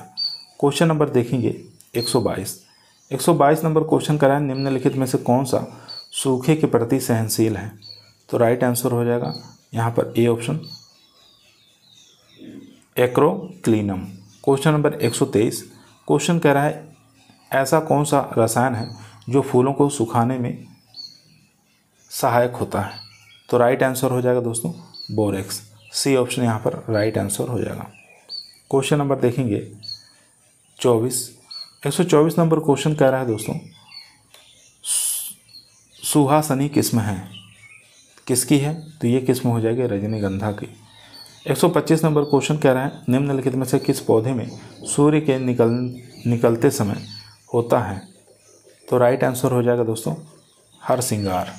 क्वेश्चन नंबर देखेंगे 122 नंबर क्वेश्चन करा निम्नलिखित में से कौन सा सूखे के प्रति सहनशील है? तो राइट आंसर हो जाएगा यहाँ पर A option acroclinium. Question number 123। Question कह रहा है ऐसा कौन सा रसायन है जो फूलों को सुखाने में सहायक होता है? तो राइट आंसर हो जाएगा दोस्तों बोरेक्स। सी ऑप्शन यहाँ पर राइट आंसर हो जाएगा। क्वेश्चन नंबर देखेंगे 124 नंबर क्वेश्चन कह रहा है दोस्तों सुहासनी किस्म है, किसकी है? तो ये किस्म हो जाएगी रजनीगंधा की। 125 नंबर क्वेश्चन कह रहा है निम्नलिखित में से किस पौधे में सूर्य के निकलते समय होता है? तो राइट आंसर हो जाएगा दोस्तों हरसिंगार।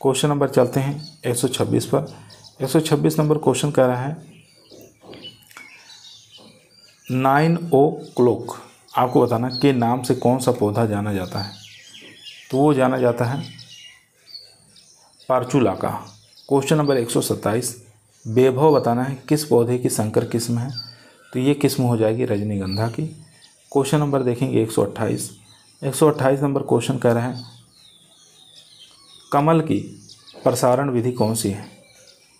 क्वेश्चन नंबर चलते हैं 126 पर। 126 नंबर क्वेश्चन कह रहा है 9 o'clock आपको बताना के नाम से कौन सा पौधा जाना जाता है? तो वो जाना जाता है पार्चुला का। Question number 127। वैभव बताना है किस पौधे की संकर किस्म है? तो ये किस्म हो जाएगी रजनीगंधा की। क्वेश्चन नंबर देखेंगे 128 नंबर क्वेश्चन कह रहा है कमल की प्रसारण विधि कौन सी है?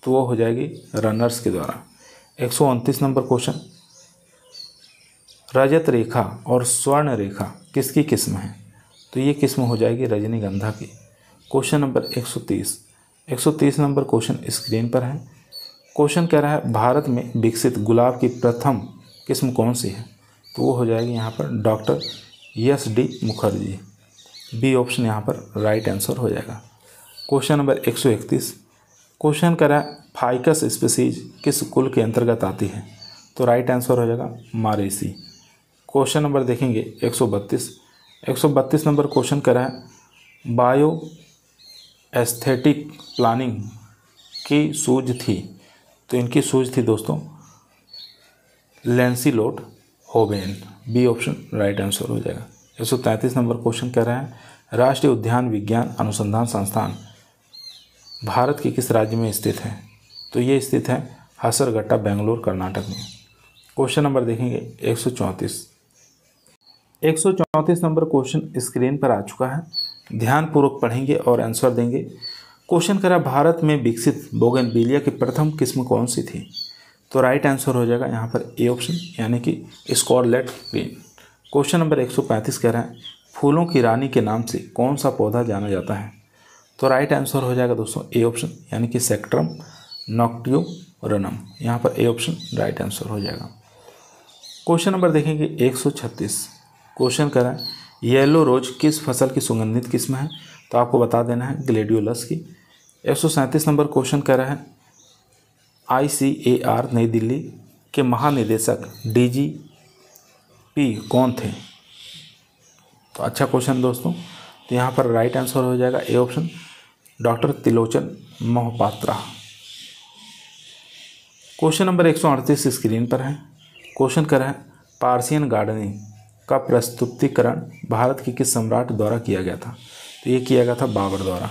तो वो हो जाएगी रनर्स के द्वारा। 129 नंबर क्वेश्चन रजत रेखा और स्वर्ण रेखा किसकी किस्म है? तो ये किस्म हो जाएगी रजनीगंधा की। Question number 130 number question screen पर है। क्वेश्चन कह रहा है भारत में विकसित गुलाब की प्रथम किस्म कौन सी है? तो वो हो जाएगी यहाँ पर doctor S D. Mukherjee. B option यहाँ पर राइट आंसर हो जाएगा। Question number 131। क्वेश्चन कह रहा है फाइकस स्पीसीज किस कुल के अंतर्गत आती है? तो राइट आंसर हो जाएगा मारेसी। क्वेश्चन नंबर देखेंगे 132 नंबर क्वेश्चन कह रहा है बायो एस्थेटिक प्लानिंग की सूझ थी? तो इनकी सूझ थी दोस्तों लैंसिलोट होबेन। बी ऑप्शन राइट आंसर हो जाएगा। 133 नंबर क्वेश्चन कह रहा है राष्ट्रीय उद्यान विज्ञान अनुसंधान संस्थान भारत के किस राज्य में स्थित है? तो ये स्थित है हसरगट्टा बेंगलोर कर्नाटक में। क्वेश्चन नंबर देखेंगे 134 नंबर क्वेश्चन स्क्रीन पर आ चुका है। ध्यानपूर्वक पढ़ेंगे और आंसर देंगे। क्वेश्चन करा भारत में विकसित बोगनविलिया की प्रथम किस्म कौन सी थी? तो राइट आंसर हो जाएगा यहाँ पर ए ऑप्शन यानी कि स्कॉरलेट ग्रीन। क्वेश्चन नंबर 135 कह रहा है फूलों की रानी के नाम से कौन सा पौधा जाना जाता है? तो राइट आंसर हो जाएगा दोस्तों ए ऑप्शन यानी कि सेक्ट्रम नॉक्टियोरनम। यहाँ पर ए ऑप्शन राइट आंसर हो जाएगा। क्वेश्चन नंबर देखेंगे 136। क्वेश्चन कह रहा है येलो रोज किस फसल की सुगंधित किस्म है? तो आपको बता देना है ग्लेडियोलस की। 137 नंबर क्वेश्चन कह रहा है ICAR नई दिल्ली के महानिदेशक डीजीपी कौन थे? तो अच्छा क्वेश्चन दोस्तों। तो यहाँ पर राइट आंसर हो जाएगा A option, doctor Trilochan Mohapatra. Question number 138 screen पर है। क्वेश्चन कर है पार्सियन गार्डनिंग का प्रस्तुतिकरण भारत के किस सम्राट द्वारा किया गया था? तो ये किया गया था बाबर द्वारा।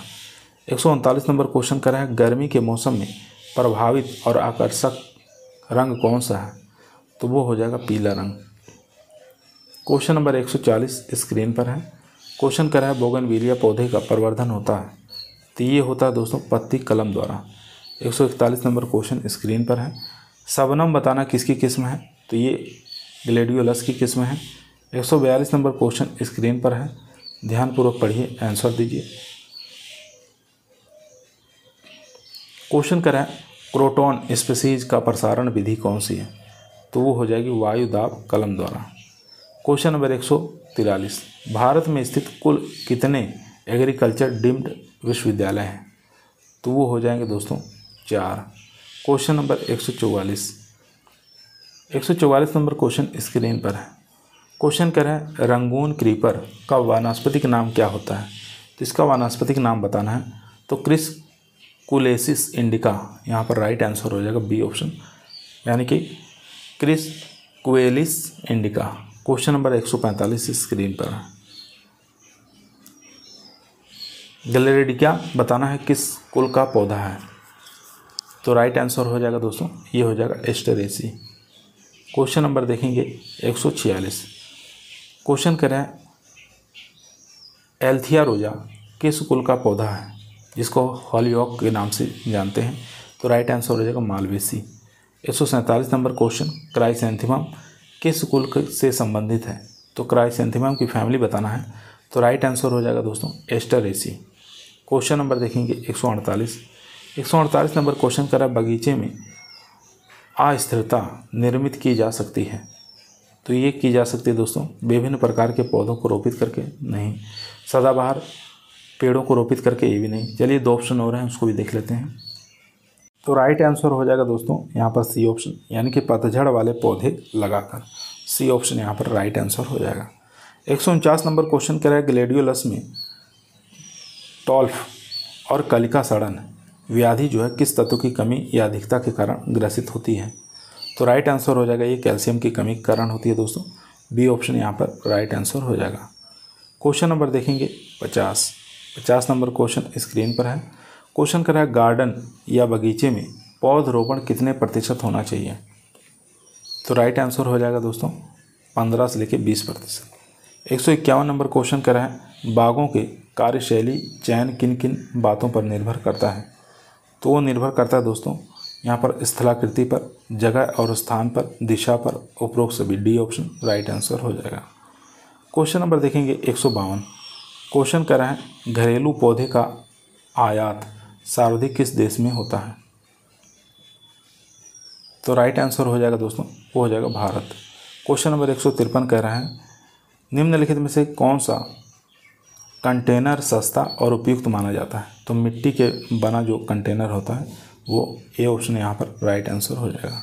139 नंबर क्वेश्चन कर है गर्मी के मौसम में प्रभावित और आकर्षक रंग कौन सा है? तो वो हो जाएगा पीला रंग। क्वेश्चन नंबर 140 स्क्रीन पर है। क्वेश्चन कर है बोगनविलिया पौधे का प्रवर्धन होता है? तो ये होता है दोस्तों पत्ती कलम द्वारा। 141 नंबर क्वेश्चन स्क्रीन पर है। शबनम बताना किसकी किस्म है? तो ये ग्लेडियोलस की किस्म है। 142 नंबर क्वेश्चन स्क्रीन पर है, ध्यानपूर्वक पढ़िए, आंसर दीजिए। क्वेश्चन करें क्रोटॉन स्पीसीज का प्रसारण विधि कौन सी है? तो वो हो जाएगी वायु दाब कलम द्वारा। क्वेश्चन नंबर 143, भारत में स्थित कुल कितने एग्रीकल्चर डीम्ड विश्वविद्यालय हैं? तो वो हो जाएंगे दोस्तों 4। Question number 144 number question screen पर है। क्वेश्चन करें रंगून क्रीपर का वानस्पतिक नाम क्या होता है? तो इसका वानस्पतिक नाम बताना है। तो क्रिस्कुलेसिस इंडिका यहाँ पर राइट आंसर हो जाएगा बी ऑप्शन, यानी कि क्रिस्कुलेसिस इंडिका। क्वेश्चन नंबर 145 स्क्रीन पर है। ग्लेडिया बताना है किस कुल का पौधा है? तो राइट आंसर हो जाएगा दोस्तों, ये हो जाएगा एस्टेरेसी। क्वेश्चन नंबर देखेंगे 146। क्वेश्चन करें एल्थिया रोजा किस कुल का पौधा है, जिसको हॉलीऑक के नाम से जानते हैं? तो राइट आंसर हो जाएगा मालवेसी। 147 नंबर क्वेश्चन क्राइसैंथेमम किस कुल से संबंधित है? तो क्राइसैंथेमम की फैमिली बताना है। तो राइट आंसर हो जाएगा दोस्तों एस्टेरेसी। क्वेश्चन नंबर देखेंगे 148 नंबर क्वेश्चन करा बगीचे में अस्थिरता निर्मित की जा सकती है? तो ये की जा सकती है दोस्तों विभिन्न प्रकार के पौधों को रोपित करके, नहीं सदाबहार पेड़ों को रोपित करके, ये भी नहीं। चलिए 2 ऑप्शन और हैं, उसको भी देख लेते हैं। तो राइट आंसर हो जाएगा दोस्तों यहाँ पर सी ऑप्शन, यानी कि पतझड़ वाले पौधे लगाकर। सी ऑप्शन यहाँ पर राइट आंसर हो जाएगा। 149 नंबर क्वेश्चन कह रहा है ग्लेडियोलस में टॉल्फ और कलिका सड़न व्याधि जो है किस तत्व की कमी या अधिकता के कारण ग्रसित होती है? तो राइट आंसर हो जाएगा ये कैल्शियम की कमी के कारण होती है दोस्तों। बी ऑप्शन यहाँ पर राइट आंसर हो जाएगा। क्वेश्चन नंबर देखेंगे 50 नंबर क्वेश्चन स्क्रीन पर है। क्वेश्चन कर रहा है गार्डन या बगीचे में पौधरोपण कितने प्रतिशत होना चाहिए? तो राइट आंसर हो जाएगा दोस्तों 15 से लेकर 20%। 151 नंबर क्वेश्चन कर रहा है बागों के कार्यशैली चयन किन किन बातों पर निर्भर करता है? तो वो निर्भर करता है दोस्तों यहाँ पर स्थलाकृति पर, जगह और स्थान पर, दिशा पर, उपरोक्त सभी। डी ऑप्शन राइट आंसर हो जाएगा। क्वेश्चन नंबर देखेंगे 152। क्वेश्चन कर रहा है घरेलू पौधे का आयात सर्वाधिक किस देश में होता है? तो राइट आंसर हो जाएगा दोस्तों, वो हो जाएगा भारत। क्वेश्चन नंबर 153 कह रहा है निम्नलिखित में से कौन सा कंटेनर सस्ता और उपयुक्त माना जाता है? तो मिट्टी के बना जो कंटेनर होता है वो ए ऑप्शन यहाँ पर राइट आंसर हो जाएगा।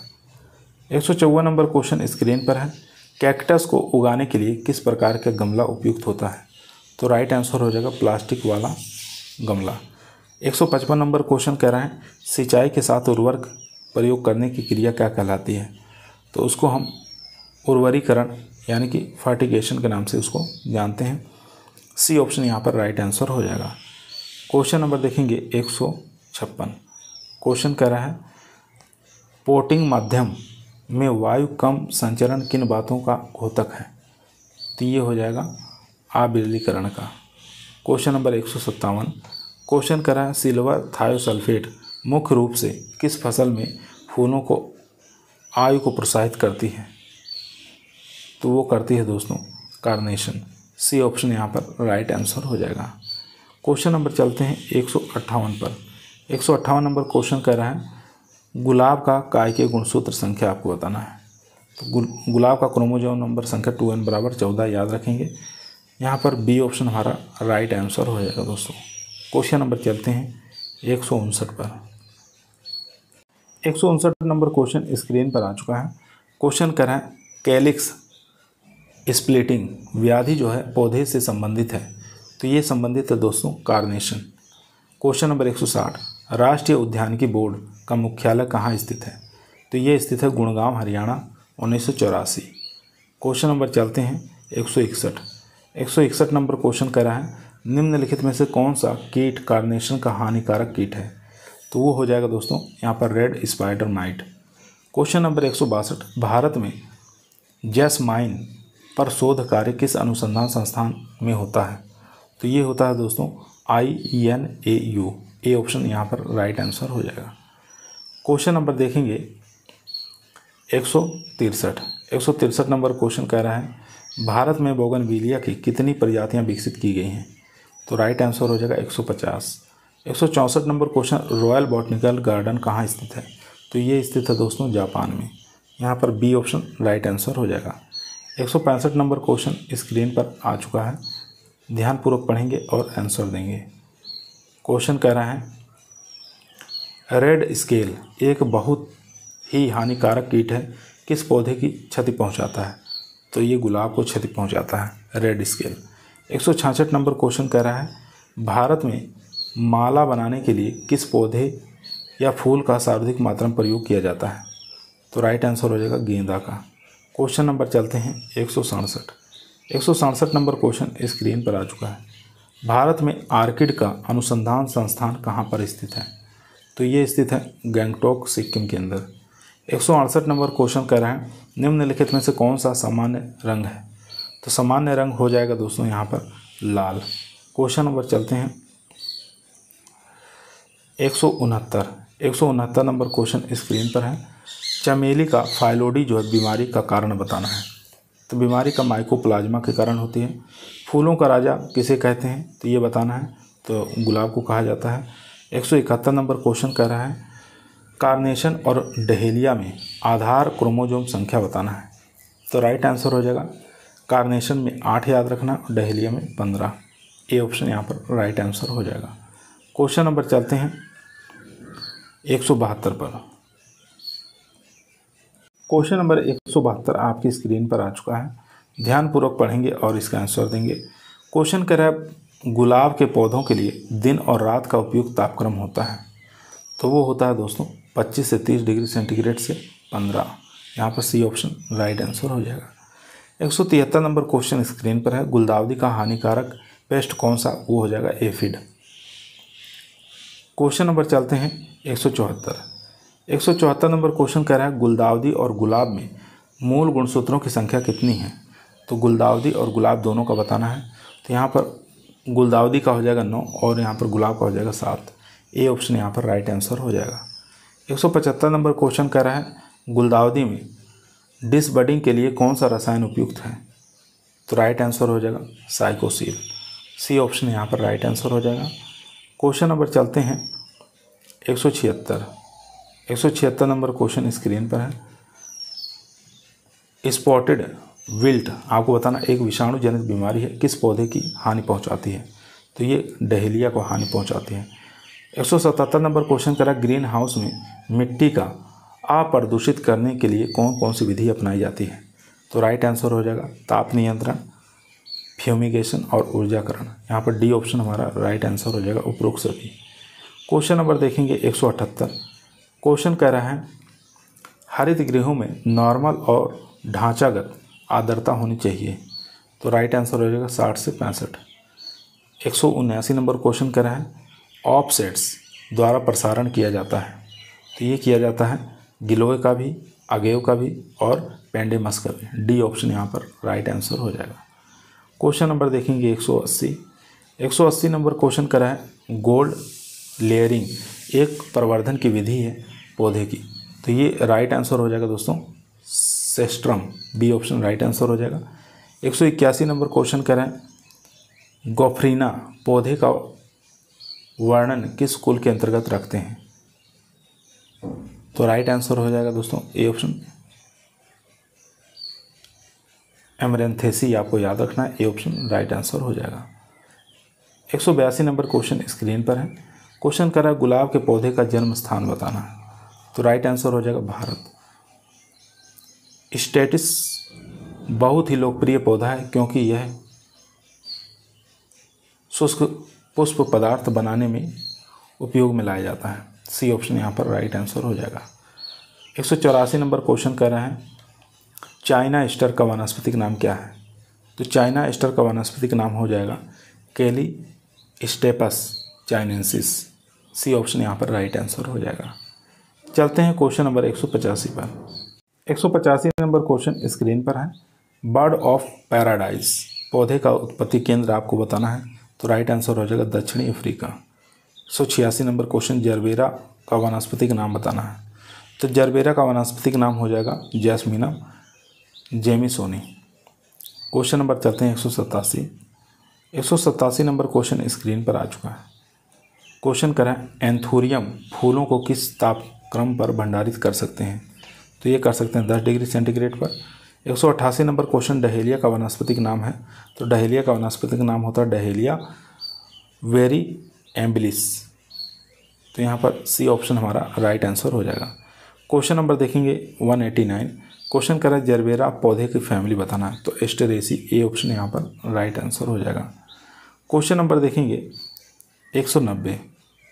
154 नंबर क्वेश्चन स्क्रीन पर है कैक्टस को उगाने के लिए किस प्रकार का गमला उपयुक्त होता है? तो राइट आंसर हो जाएगा प्लास्टिक वाला गमला। 155 नंबर क्वेश्चन कह रहा है सिंचाई के साथ उर्वरक प्रयोग करने की क्रिया क्या कहलाती है? तो उसको हम उर्वरीकरण यानी कि फर्टिगेशन के नाम से उसको जानते हैं। सी ऑप्शन यहाँ पर राइट आंसर हो जाएगा। क्वेश्चन नंबर देखेंगे 156। क्वेश्चन कह रहा है पोटिंग माध्यम में वायु कम संचरण किन बातों का घोतक है? तो ये हो जाएगा आबिरलीकरण का। Question number 157। क्वेश्चन कह रहा है सिल्वर थायोसल्फेट मुख्य रूप से किस फसल में फूलों को आयु को प्रोत्साहित करती है? तो वो करती है दोस्तों कार्नेशन। सी ऑप्शन यहाँ पर राइट आंसर हो जाएगा। क्वेश्चन नंबर चलते हैं 158 पर। 158 नंबर क्वेश्चन कह रहा है गुलाब का कायिकीय गुणसूत्र संख्या आपको बताना है। तो गुलाब का क्रोमोसोम नंबर संख्या 2n = 14 याद रखेंगे। यहाँ पर बी ऑप्शन हमारा राइट आंसर हो जाएगा दोस्तों। क्वेश्चन नंबर चलते हैं 159 पर। 159 नंबर क्वेश्चन स्क्रीन पर आ चुका है। क्वेश्चन कर रहे हैं कैलिक्स स्प्लिटिंग व्याधि जो है पौधे से संबंधित है, तो ये संबंधित है दोस्तों कार्नेशन। क्वेश्चन नंबर 160 राष्ट्रीय उद्यानिकी बोर्ड का मुख्यालय कहाँ स्थित है, तो ये स्थित है गुड़गांव हरियाणा 1984। क्वेश्चन नंबर चलते हैं 161 नंबर क्वेश्चन कर रहा है निम्नलिखित में से कौन सा कीट कार्नेशन का हानिकारक कीट है, तो वो हो जाएगा दोस्तों यहाँ पर red spider mite. Question number 162 Bharat में जैस्माइन पर शोध कार्य किस अनुसंधान संस्थान में होता है, तो ये होता है दोस्तों INAU। ए ऑप्शन यहाँ पर राइट आंसर हो जाएगा। क्वेश्चन नंबर देखेंगे 163 नंबर क्वेश्चन कह रहा है भारत में बोगनविलिया की कितनी प्रजातियां विकसित की गई हैं, तो राइट आंसर हो जाएगा 150। 164 number question royal botanical garden कहाँ स्थित है, तो ये स्थित है दोस्तों जापान में, यहाँ पर बी ऑप्शन राइट आंसर हो जाएगा। 165 नंबर क्वेश्चन स्क्रीन पर आ चुका है, ध्यानपूर्वक पढ़ेंगे और आंसर देंगे। क्वेश्चन कह रहा है रेड स्केल एक बहुत ही हानिकारक कीट है, किस पौधे की क्षति पहुंचाता है, तो ये गुलाब को क्षति पहुंचाता है रेड स्केल। 166 नंबर क्वेश्चन कह रहा है भारत में माला बनाने के लिए किस पौधे या फूल का सर्वाधिक मात्रा में प्रयोग किया जाता है, तो राइट आंसर हो जाएगा गेंदा का। क्वेश्चन नंबर चलते हैं 167 नंबर क्वेश्चन स्क्रीन पर आ चुका है भारत में आर्किड का अनुसंधान संस्थान कहाँ पर स्थित है, तो ये स्थित है गंगटोक सिक्किम के अंदर। 168 नंबर क्वेश्चन कह रहा है निम्नलिखित में से कौन सा सामान्य रंग है, तो सामान्य रंग हो जाएगा दोस्तों यहाँ पर लाल। क्वेश्चन नंबर चलते हैं 169 नंबर क्वेश्चन स्क्रीन पर है चमेली का फाइलोडी जो है बीमारी का कारण बताना है, तो बीमारी का माइकोप्लाज्मा के कारण होती है। फूलों का राजा किसे कहते हैं, तो ये बताना है, तो गुलाब को कहा जाता है। 171 नंबर क्वेश्चन कह रहा है कार्नेशन और डहेलिया में आधार क्रोमोसोम संख्या बताना है, तो राइट आंसर हो जाएगा कार्नेशन में 8 याद रखना और डहेलिया में 15। ए ऑप्शन यहाँ पर राइट आंसर हो जाएगा। क्वेश्चन नंबर चलते हैं 172 पर। क्वेश्चन नंबर 172 आपकी स्क्रीन पर आ चुका है, ध्यानपूर्वक पढ़ेंगे और इसका आंसर देंगे। क्वेश्चन कर रहा है गुलाब के पौधों के लिए दिन और रात का उपयुक्त तापक्रम होता है, तो वो होता है दोस्तों 25 से 30 डिग्री सेंटीग्रेड से 15। यहाँ पर सी ऑप्शन राइट आंसर हो जाएगा। 173 नंबर क्वेश्चन स्क्रीन पर है गुलदाउदी का हानिकारक पेस्ट कौन सा, वो हो जाएगा एफिड। क्वेश्चन नंबर चलते हैं 174 नंबर क्वेश्चन कह रहा है गुलदाउदी और गुलाब में मूल गुणसूत्रों की संख्या कितनी है, तो गुलदाउदी और गुलाब दोनों का बताना है, तो यहाँ पर गुलदाउदी का हो जाएगा 9 और यहाँ पर गुलाब का हो जाएगा 7। ए ऑप्शन यहाँ पर राइट आंसर हो जाएगा। 175 नंबर क्वेश्चन कह रहा है गुलदाउदी में डिसबडिंग के लिए कौन सा रसायन उपयुक्त है, तो राइट आंसर हो जाएगा साइकोसिल। सी ऑप्शन यहाँ पर राइट आंसर हो जाएगा। क्वेश्चन नंबर चलते हैं 176 नंबर क्वेश्चन स्क्रीन पर है स्पॉटेड विल्ट आपको बताना एक विषाणु जनित बीमारी है, किस पौधे की हानि पहुंचाती है, तो ये डहेलिया को हानि पहुंचाती है। 177 नंबर क्वेश्चन करा ग्रीन हाउस में मिट्टी का अप्रदूषित करने के लिए कौन कौन सी विधि अपनाई जाती है, तो राइट आंसर हो जाएगा ताप नियंत्रण, फ्यूमिगेशन और ऊर्जाकरण। यहाँ पर डी ऑप्शन हमारा राइट आंसर हो जाएगा उपरोक्त सभी। क्वेश्चन नंबर देखेंगे 178। क्वेश्चन कह रहा है हरित गृहों में नॉर्मल और ढांचागत आर्द्रता होनी चाहिए, तो राइट आंसर हो जाएगा 60 से 65। 179 नंबर क्वेश्चन कह रहा है ऑफसेट्स द्वारा प्रसारण किया जाता है, तो ये किया जाता है गिलोय का भी, अगेव का भी और पेंडेमस का भी। डी ऑप्शन यहाँ पर राइट आंसर हो जाएगा। क्वेश्चन नंबर देखेंगे 180 नंबर क्वेश्चन कह रहा है गोल्ड लेयरिंग एक प्रवर्धन की विधि है पौधे की, तो ये राइट आंसर हो जाएगा दोस्तों सेस्ट्रम। बी ऑप्शन राइट आंसर हो जाएगा। 181 नंबर क्वेश्चन कह रहा है गोफ्रीना पौधे का वर्णन किस कुल के अंतर्गत रखते हैं, तो राइट आंसर हो जाएगा दोस्तों ए ऑप्शन एमरेंथेसी, आपको याद रखना है, ए ऑप्शन राइट आंसर हो जाएगा। 182 नंबर क्वेश्चन स्क्रीन पर है। क्वेश्चन कर रहा है गुलाब के पौधे का जन्म स्थान बताना है, तो राइट आंसर हो जाएगा भारत। स्टेटिस बहुत ही लोकप्रिय पौधा है क्योंकि यह शुष्क पुष्प पदार्थ बनाने में उपयोग में लाया जाता है। सी ऑप्शन यहाँ पर राइट आंसर हो जाएगा। 184 नंबर क्वेश्चन कर रहे हैं चाइना ईस्टर का वानस्पतिक नाम क्या है। तो चाइना ईस्टर का वानस्पतिक नाम हो जाएगा कैली स्टेपस चाइनेंसिस। सी ऑप्शन यहाँ पर राइट आंसर हो जाएगा। चलते हैं क्वेश्चन नंबर 185 पर। 185 नंबर क्वेश्चन स्क्रीन पर है। बर्ड ऑफ पैराडाइज पौधे का उत्पत्ति केंद्र आपको बताना है। तो राइट आंसर हो जाएगा दक्षिणी अफ्रीका। 186 नंबर क्वेश्चन जरबेरा का वानस्पतिक नाम बताना है। तो जरबेरा का वानस्पतिक नाम हो जाएगा जैस्मीनम जेमिसोनी। क्वेश्चन नंबर चलते हैं 187। 187 नंबर क्वेश्चन स्क्रीन पर आ चुका है। क्वेश्चन करें एंथोरियम फूलों को किस तापक्रम पर भंडारित कर सकते हैं। तो ये कर सकते हैं 10 डिग्री सेंटीग्रेड पर। 188 नंबर क्वेश्चन डहेलिया का वानस्पतिक नाम है। तो डहेलिया का वानस्पतिक नाम होता है डहेलिया वेरी एम्बिलिस। तो यहाँ पर सी ऑप्शन हमारा राइट आंसर हो जाएगा। क्वेश्चन नंबर देखेंगे 189। क्वेश्चन कर रहा है जरबेरा पौधे की फैमिली बताना है। तो एस्टेरेसी ए ऑप्शन यहाँ पर राइट आंसर हो जाएगा। क्वेश्चन नंबर देखेंगे 190।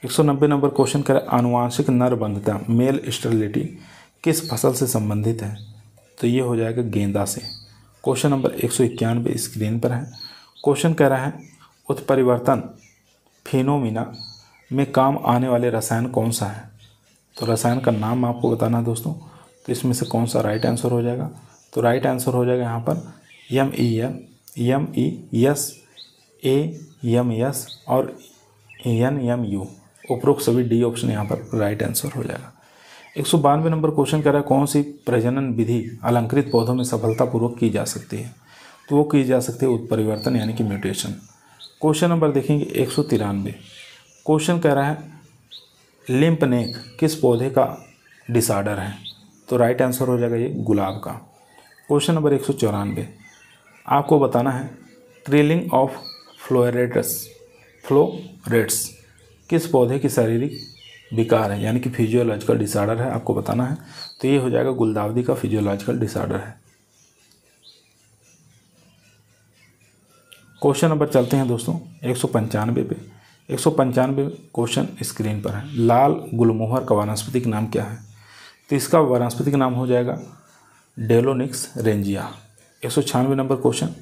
190 नंबर क्वेश्चन कर आनुवांशिक नरबंधता मेल स्टेरिलिटी किस फसल से संबंधित है। तो ये हो जाएगा गेंदा से। क्वेश्चन नंबर 191 स्क्रीन पर है। क्वेश्चन कह रहा है उत्परिवर्तन फिनोमिना में काम आने वाले रसायन कौन सा है। तो रसायन का नाम आपको बताना है दोस्तों। तो इसमें से कौन सा राइट आंसर हो जाएगा। तो राइट आंसर हो जाएगा यहाँ पर MES AMS और NMU। उपरोक्त सभी डी ऑप्शन यहाँ पर राइट आंसर हो जाएगा। 192 नंबर क्वेश्चन कर रहा है कौन सी प्रजनन विधि अलंकृत पौधों में सफलतापूर्वक की जा सकती है। तो वो की जा सकती है उत्परिवर्तन यानी कि म्यूटेशन। क्वेश्चन नंबर देखेंगे 193। क्वेश्चन कह रहा है लिम्पनेक किस पौधे का डिसऑर्डर है। तो राइट आंसर हो जाएगा ये गुलाब का। क्वेश्चन नंबर 194 आपको बताना है क्रीलिंग ऑफ फ्लोरेट्स किस पौधे की शारीरिक विकार है यानी कि फिजियोलॉजिकल डिसऑर्डर है, आपको बताना है। तो ये हो जाएगा गुलदाउदी का फिजियोलॉजिकल डिसऑर्डर है। क्वेश्चन नंबर चलते हैं दोस्तों 195 पे। 195 क्वेश्चन स्क्रीन पर है। लाल गुलमोहर का वानस्पतिक नाम क्या है। तो इसका वानस्पतिक नाम हो जाएगा Delonix regia. 196 number question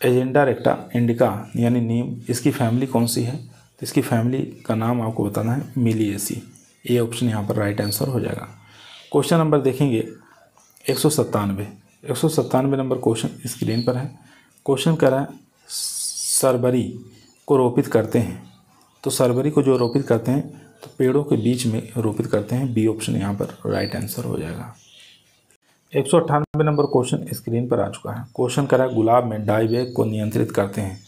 Azadirachta indica यानी नीम इसकी फैमिली कौन सी है। तो इसकी फैमिली का नाम आपको बताना है मिलिएसी। ए ऑप्शन यहाँ पर राइट आंसर हो जाएगा। क्वेश्चन नंबर देखेंगे 197 नंबर क्वेश्चन स्क्रीन पर है। क्वेश्चन कर रहा है सरबरी को रोपित करते हैं। तो सरबरी को जो रोपित करते हैं तो पेड़ों के बीच में रोपित करते हैं। बी ऑप्शन यहाँ पर राइट आंसर हो जाएगा। 198 नंबर क्वेश्चन स्क्रीन पर आ चुका है। क्वेश्चन कर रहा है गुलाब में डाइवैक को नियंत्रित करते हैं।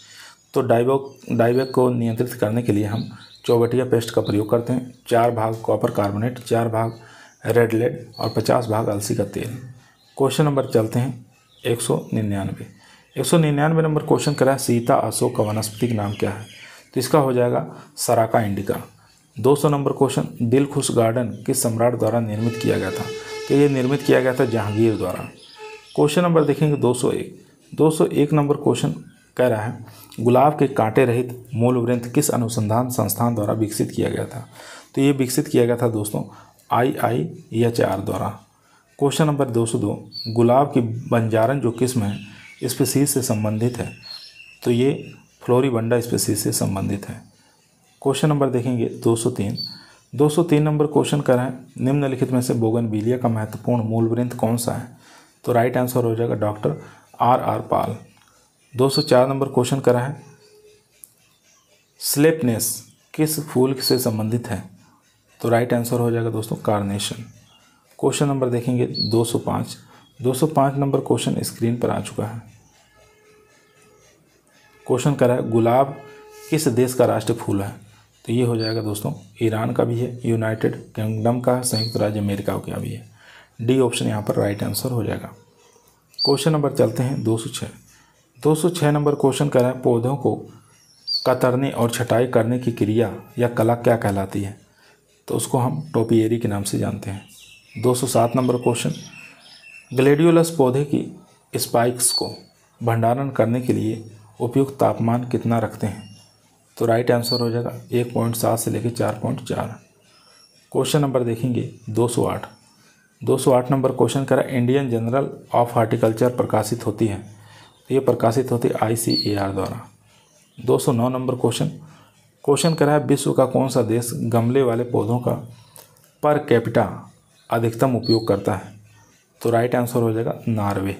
तो डाइवैक को नियंत्रित करने के लिए हम चौबटिया पेस्ट का प्रयोग करते हैं। 4 भाग कॉपर कार्बोनेट, 4 भाग रेड लेड और 50 भाग अलसी का तेल। क्वेश्चन नंबर चलते हैं 199। 199 नंबर क्वेश्चन करा है सीता अशोक का वानस्पतिक नाम क्या है। तो इसका हो जाएगा Saraca indica. 200 number question Dilkhush garden किस सम्राट द्वारा निर्मित किया गया था। तो ये निर्मित किया गया था जहांगीर द्वारा। क्वेश्चन नंबर देखेंगे 201 नंबर क्वेश्चन कह रहा है गुलाब के कांटे रहित मूल वृंत किस अनुसंधान संस्थान द्वारा विकसित किया गया था। तो ये विकसित किया गया था दोस्तों IIHR द्वारा। क्वेश्चन नंबर 202 गुलाब की बंजारन जो किस्म है स्पीसीज से संबंधित है। तो ये फ्लोरीबंडा स्पीसीज से संबंधित है। क्वेश्चन नंबर देखेंगे 203 नंबर क्वेश्चन कर रहा है निम्नलिखित में से बोगनविलिया का महत्वपूर्ण मूल वृंत कौन सा है। तो राइट आंसर हो जाएगा डॉक्टर RR पाल। 204 नंबर क्वेश्चन कर रहा है स्लेपनेस किस फूल से संबंधित है। तो राइट आंसर हो जाएगा दोस्तों कार्नेशन। क्वेश्चन नंबर देखेंगे 205 नंबर क्वेश्चन स्क्रीन पर आ चुका है। क्वेश्चन कर रहा है गुलाब किस देश का राष्ट्रीय फूल है। तो ये हो जाएगा दोस्तों ईरान का भी है, यूनाइटेड किंगडम का, संयुक्त राज्य अमेरिका का भी है। डी ऑप्शन यहाँ पर राइट आंसर हो जाएगा। क्वेश्चन नंबर चलते हैं 206 नंबर क्वेश्चन कर रहा है पौधों को कतरने और छटाई करने की क्रिया या कला क्या कहलाती है। तो उसको हम टोपिएरी के नाम से जानते हैं। 207 नंबर क्वेश्चन ग्लेडियोलस पौधे की स्पाइक्स को भंडारण करने के लिए उपयुक्त तापमान कितना रखते हैं? तो राइट आंसर हो जाएगा 1.7 से लेकर 4.4। क्वेश्चन नंबर देखेंगे 208 नंबर क्वेश्चन करा इंडियन जर्नल ऑफ हार्टिकल्चर प्रकाशित होती है, तो ये प्रकाशित होती है ICAR द्वारा। 209 नंबर क्वेश्चन करा है विश्व का कौन सा देश गमले वाले पौधों का पर कैपिटा अधिकतम उपयोग करता है? तो राइट आंसर हो जाएगा नॉर्वे।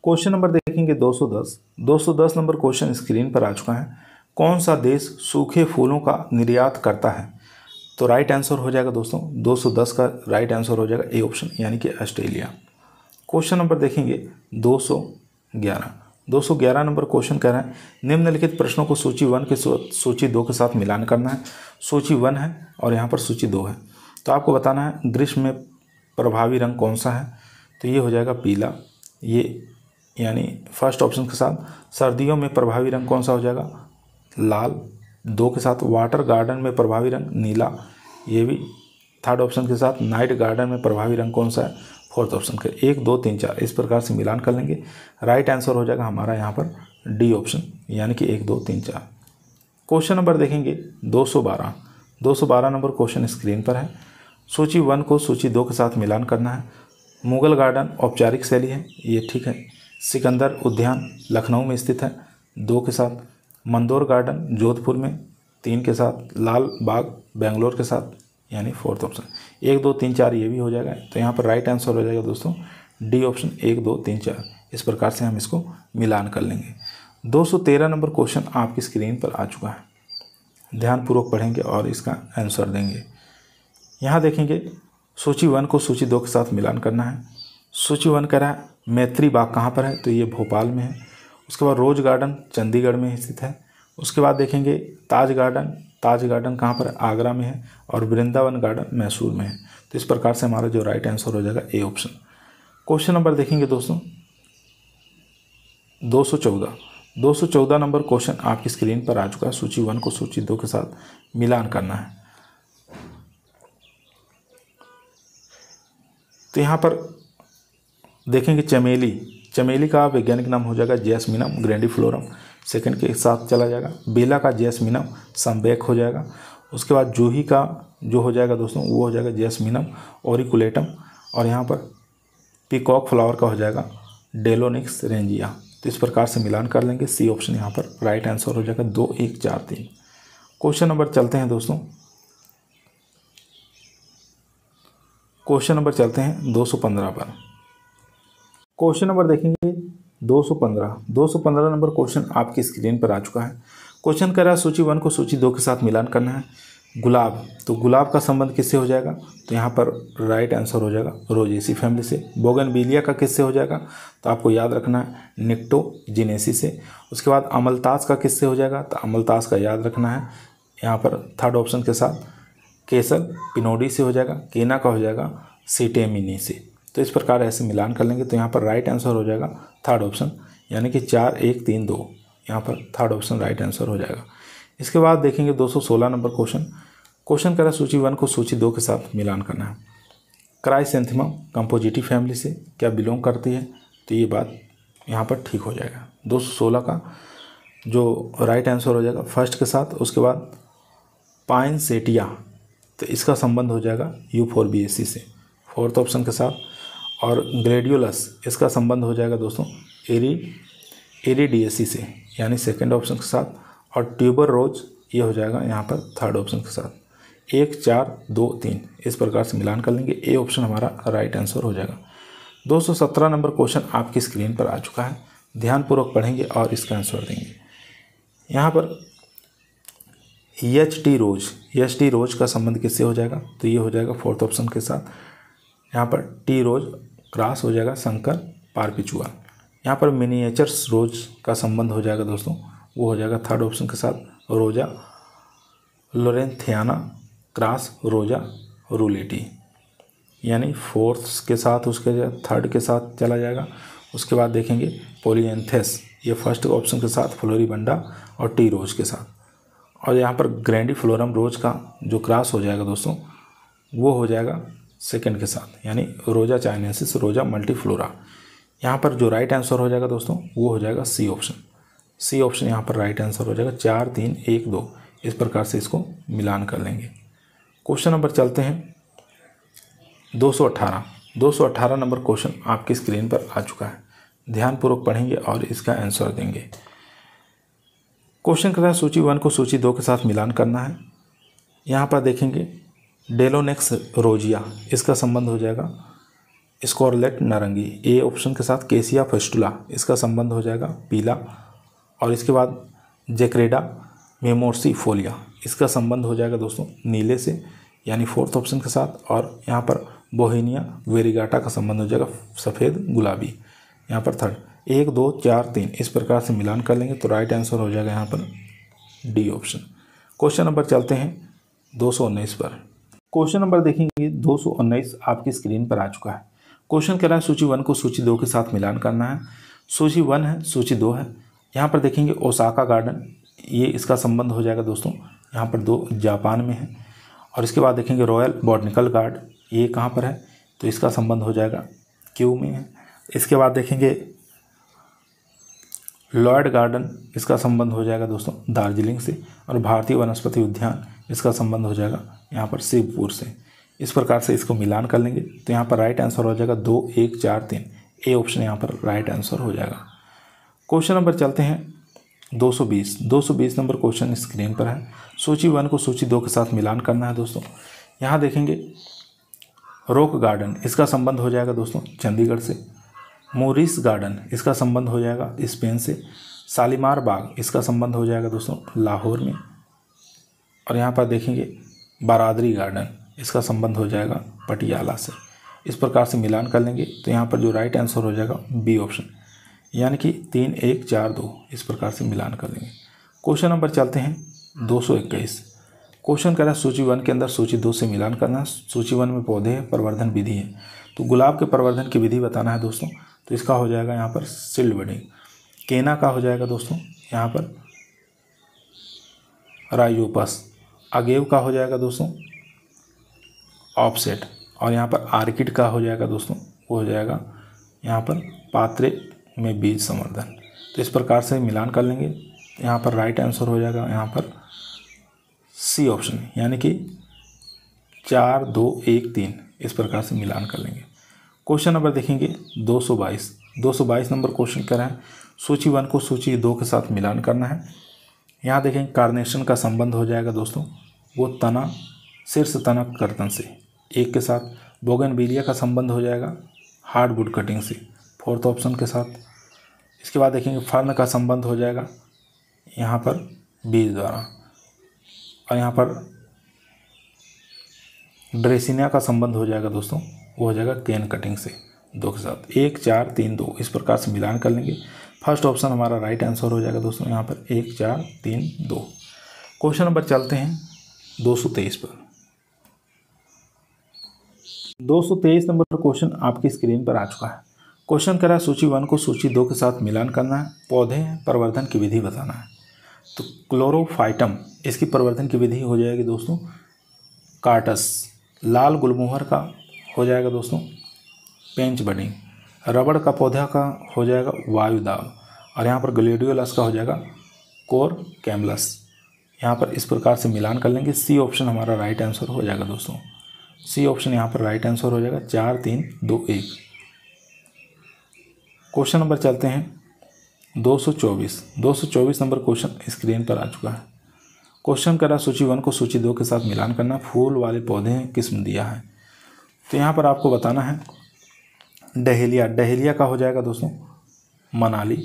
क्वेश्चन नंबर देखेंगे 210 नंबर क्वेश्चन स्क्रीन पर आ चुका है। कौन सा देश सूखे फूलों का निर्यात करता है? तो राइट आंसर हो जाएगा दोस्तों 210 का राइट आंसर हो जाएगा ए ऑप्शन यानी कि ऑस्ट्रेलिया। क्वेश्चन नंबर देखेंगे 211 नंबर क्वेश्चन कह रहा है निम्नलिखित प्रश्नों को सूची 1 के सूची 2 के साथ मिलान करना है। सूची 1 है और यहाँ पर सूची 2 है, तो आपको बताना है ग्रीष्म में प्रभावी रंग कौन सा है? तो ये हो जाएगा पीला, ये यानी फर्स्ट ऑप्शन के साथ। सर्दियों में प्रभावी रंग कौन सा हो जाएगा? लाल 2 के साथ। वाटर गार्डन में प्रभावी रंग नीला, ये भी थर्ड ऑप्शन के साथ। नाइट गार्डन में प्रभावी रंग कौन सा है? फोर्थ ऑप्शन के। 1 2 3 4 इस प्रकार से मिलान कर लेंगे, राइट आंसर हो जाएगा हमारा यहाँ पर डी ऑप्शन यानी कि 1 2 3 4। क्वेश्चन नंबर देखेंगे 212 नंबर क्वेश्चन स्क्रीन पर है। सूची 1 को सूची 2 के साथ मिलान करना है। मुगल गार्डन औपचारिक शैली है, ये ठीक है। सिकंदर उद्यान लखनऊ में स्थित है 2 के साथ। मंदोर गार्डन जोधपुर में 3 के साथ। लाल बाग बेंगलोर के साथ यानी फोर्थ ऑप्शन। 1 2 3 4 ये भी हो जाएगा, तो यहाँ पर राइट आंसर हो जाएगा दोस्तों डी ऑप्शन 1 2 3 4। इस प्रकार से हम इसको मिलान कर लेंगे। 213 नंबर क्वेश्चन आपकी स्क्रीन पर आ चुका है, ध्यानपूर्वक पढ़ेंगे और इसका आंसर देंगे। यहाँ देखेंगे सूची 1 को सूची 2 के साथ मिलान करना है। सूची 1 कह रहा है मैत्री बाग कहाँ पर है? तो ये भोपाल में है। उसके बाद रोज गार्डन चंडीगढ़ में स्थित है। उसके बाद देखेंगे ताज गार्डन कहाँ पर है? आगरा में है। और वृंदावन गार्डन मैसूर में है। तो इस प्रकार से हमारा जो राइट आंसर हो जाएगा ए ऑप्शन। क्वेश्चन नंबर देखेंगे दोस्तों 214 नंबर क्वेश्चन आपकी स्क्रीन पर आ चुका है। सूची 1 को सूची 2 के साथ मिलान करना है। तो यहाँ पर देखेंगे चमेली का वैज्ञानिक नाम हो जाएगा जैस्मिनम ग्रैंडिफ्लोरम, सेकंड के साथ चला जाएगा। बेला का जैस्मिनम समबैक हो जाएगा। उसके बाद जूही का जो हो जाएगा दोस्तों वो हो जाएगा जैस्मिनम ऑरिकुलेटम। और यहाँ पर पीकॉक फ्लावर का हो जाएगा डेलोनिक्स रेंजिया। तो इस प्रकार से मिलान कर लेंगे, सी ऑप्शन यहाँ पर राइट आंसर हो जाएगा 2 1 4 3। क्वेश्चन नंबर चलते हैं दोस्तों, क्वेश्चन नंबर चलते हैं 215 पर। क्वेश्चन नंबर देखेंगे 215 नंबर क्वेश्चन आपकी स्क्रीन पर आ चुका है। क्वेश्चन कर रहा है सूची 1 को सूची 2 के साथ मिलान करना है। गुलाब, तो गुलाब का संबंध किससे हो जाएगा? तो यहाँ पर राइट आंसर हो जाएगा रोजेसी फैमिली से। बोगनविलिया का किससे हो जाएगा? तो आपको याद रखना है निक्टोजिनेसी से। उसके बाद अमलतास का किससे हो जाएगा? तो अमलतास का याद रखना है यहाँ पर थर्ड ऑप्शन के साथ केसल पिनोडी से हो जाएगा। केना का हो जाएगा सीटेमिनी से। तो इस प्रकार ऐसे मिलान कर लेंगे, तो यहाँ पर राइट आंसर हो जाएगा थर्ड ऑप्शन यानी कि 4 1 3 2। यहाँ पर थर्ड ऑप्शन राइट आंसर हो जाएगा। इसके बाद देखेंगे 216 नंबर क्वेश्चन करा सूची 1 को सूची 2 के साथ मिलान करना है। क्राइसेंथेमम कंपोजिटी फैमिली से क्या बिलोंग करती है? तो ये बात यहाँ पर ठीक हो जाएगा। 216 का जो राइट आंसर हो जाएगा फर्स्ट के साथ। उसके बाद पाइनसेटिया, तो इसका संबंध हो जाएगा यूफोर्बिएसी से फोर्थ ऑप्शन के साथ। और ग्लेडियोलस इसका संबंध हो जाएगा दोस्तों एरिडिएसी से यानी सेकंड ऑप्शन के साथ। और ट्यूबर रोज ये हो जाएगा यहाँ पर थर्ड ऑप्शन के साथ। 1 4 2 3 इस प्रकार से मिलान कर लेंगे, ए ऑप्शन हमारा राइट आंसर हो जाएगा। 217 नंबर क्वेश्चन आपकी स्क्रीन पर आ चुका है, ध्यानपूर्वक पढ़ेंगे और इसका आंसर देंगे। यहाँ पर एच टी रोज का संबंध किससे हो जाएगा? तो ये हो जाएगा फोर्थ ऑप्शन के साथ। यहाँ पर टी रोज क्रॉस हो जाएगा शंकर पारपिचुआ। यहाँ पर मिनिएचर्स रोज का संबंध हो जाएगा दोस्तों, वो हो जाएगा थर्ड ऑप्शन के साथ रोजा लोरेंथियाना क्रॉस रोजा रूलेटी, यानी फोर्थ के साथ उसके थर्ड के साथ चला जाएगा। उसके बाद देखेंगे पोलियंथेस, ये फर्स्ट ऑप्शन के साथ फ्लोरीबंडा और टी रोज के साथ। और यहाँ पर ग्रैंडिफ्लोरम रोज का जो क्रॉस हो जाएगा दोस्तों वो हो जाएगा सेकंड के साथ, यानी रोजा चाइनेसिस, रोजा मल्टीफ्लोरा। यहाँ पर जो राइट आंसर हो जाएगा दोस्तों वो हो जाएगा सी ऑप्शन। सी ऑप्शन यहाँ पर राइट आंसर हो जाएगा। 4 3 1 2 इस प्रकार से इसको मिलान कर लेंगे। क्वेश्चन नंबर चलते हैं 218 नंबर क्वेश्चन आपकी स्क्रीन पर आ चुका है। ध्यानपूर्वक पढ़ेंगे और इसका आंसर देंगे। क्वेश्चन कर रहा है सूची 1 को सूची 2 के साथ मिलान करना है। यहाँ पर देखेंगे डेलोनेक्स रोजिया, इसका संबंध हो जाएगा स्कारलेट नारंगी। ए ऑप्शन के साथ केसिया फेस्टुला, इसका संबंध हो जाएगा पीला। और इसके बाद जेक्रेडा मेमोर्सिफोलिया, इसका संबंध हो जाएगा दोस्तों नीले से, यानी फोर्थ ऑप्शन के साथ। और यहाँ पर बोहेनिया वेरिगाटा का संबंध हो जाएगा सफ़ेद गुलाबी। यहाँ पर थर्ड 1 2 4 3 इस प्रकार से मिलान कर लेंगे तो राइट आंसर हो जाएगा यहाँ पर डी ऑप्शन। क्वेश्चन नंबर चलते हैं 219 पर। क्वेश्चन नंबर देखेंगे 219 आपकी स्क्रीन पर आ चुका है। क्वेश्चन कह रहा है सूची 1 को सूची 2 के साथ मिलान करना है। सूची 1 है, सूची 2 है। यहाँ पर देखेंगे ओसाका गार्डन, ये इसका संबंध हो जाएगा दोस्तों यहाँ पर 2 जापान में है। और इसके बाद देखेंगे रॉयल बॉटनिकल गार्ड, ये कहाँ पर है तो इसका संबंध हो जाएगा क्यू में है। इसके बाद देखेंगे लॉयड गार्डन, इसका संबंध हो जाएगा दोस्तों दार्जिलिंग से। और भारतीय वनस्पति उद्यान, इसका संबंध हो जाएगा यहाँ पर शिवपुर से। इस प्रकार से इसको मिलान कर लेंगे तो यहाँ पर राइट आंसर हो जाएगा 2 1 4 3। ए ऑप्शन यहाँ पर राइट आंसर हो जाएगा। क्वेश्चन नंबर चलते हैं 220 नंबर क्वेश्चन स्क्रीन पर है। सूची 1 को सूची 2 के साथ मिलान करना है दोस्तों। यहाँ देखेंगे रॉक गार्डन, इसका संबंध हो जाएगा दोस्तों चंडीगढ़ से। मोरिस गार्डन, इसका संबंध हो जाएगा स्पेन से। शालीमार बाग, इसका संबंध हो जाएगा दोस्तों लाहौर में। और यहाँ पर देखेंगे बारादरी गार्डन, इसका संबंध हो जाएगा पटियाला से। इस प्रकार से मिलान कर लेंगे तो यहाँ पर जो राइट आंसर हो जाएगा बी ऑप्शन, यानी कि 3 1 4 2 इस प्रकार से मिलान कर लेंगे। क्वेश्चन नंबर चलते हैं 221। क्वेश्चन कह रहा है सूची 1 के अंदर सूची 2 से मिलान करना। सूची 1 में पौधे है, प्रवर्धन विधि है, तो गुलाब के प्रवर्धन की विधि बताना है दोस्तों। तो इसका हो जाएगा यहाँ पर सिल्ड बडिंग। केना का हो जाएगा दोस्तों यहाँ पर राइजोपस। अगेव का हो जाएगा दोस्तों ऑफसेट। और यहाँ पर आर्किड का हो जाएगा दोस्तों वो हो जाएगा यहाँ पर पात्रे में बीज संवर्धन। तो इस प्रकार से मिलान कर लेंगे। यहाँ पर राइट आंसर हो जाएगा यहाँ पर सी ऑप्शन, यानी कि 4 2 1 3 इस प्रकार से मिलान कर लेंगे। क्वेश्चन नंबर देखेंगे 222 नंबर क्वेश्चन कर रहे हैं सूची 1 को सूची 2 के साथ मिलान करना है। यहाँ देखेंगे कार्नेशन का संबंध हो जाएगा दोस्तों वो तना, शीर्ष तना कर्तन से 1 के साथ। बोगनविलिया का संबंध हो जाएगा हार्डवुड कटिंग से, फोर्थ ऑप्शन के साथ। इसके बाद देखेंगे फर्न का संबंध हो जाएगा यहाँ पर बीज द्वारा। और यहाँ पर ड्रेसिनिया का संबंध हो जाएगा दोस्तों वो हो जाएगा केन कटिंग से 2 के साथ। 1 4 3 2 इस प्रकार से मिलान कर लेंगे। फर्स्ट ऑप्शन हमारा राइट आंसर हो जाएगा दोस्तों यहाँ पर 1 4 3 2। क्वेश्चन नंबर चलते हैं 223 पर। 223 नंबर क्वेश्चन आपकी स्क्रीन पर आ चुका है। क्वेश्चन कह रहा है सूची 1 को सूची 2 के साथ मिलान करना है। पौधे प्रवर्धन की विधि बताना है। तो क्लोरोफाइटम, इसकी प्रवर्धन की विधि हो जाएगी दोस्तों कार्टस। लाल गुलमोहर का हो जाएगा दोस्तों पेंच बडिंग। रबड़ का पौधा का हो जाएगा वायुदाव। और यहाँ पर ग्लेडियोलस का हो जाएगा कोर कैमलस। यहाँ पर इस प्रकार से मिलान कर लेंगे। सी ऑप्शन हमारा राइट आंसर हो जाएगा दोस्तों। सी ऑप्शन यहाँ पर राइट आंसर हो जाएगा 4 3 2 1। क्वेश्चन नंबर चलते हैं 224 नंबर क्वेश्चन स्क्रीन पर आ चुका है। क्वेश्चन करा सूची 1 को सूची 2 के साथ मिलान करना। फूल वाले पौधे किस्म दिया है। तो यहाँ पर आपको बताना है डहेलिया का हो जाएगा दोस्तों मनाली।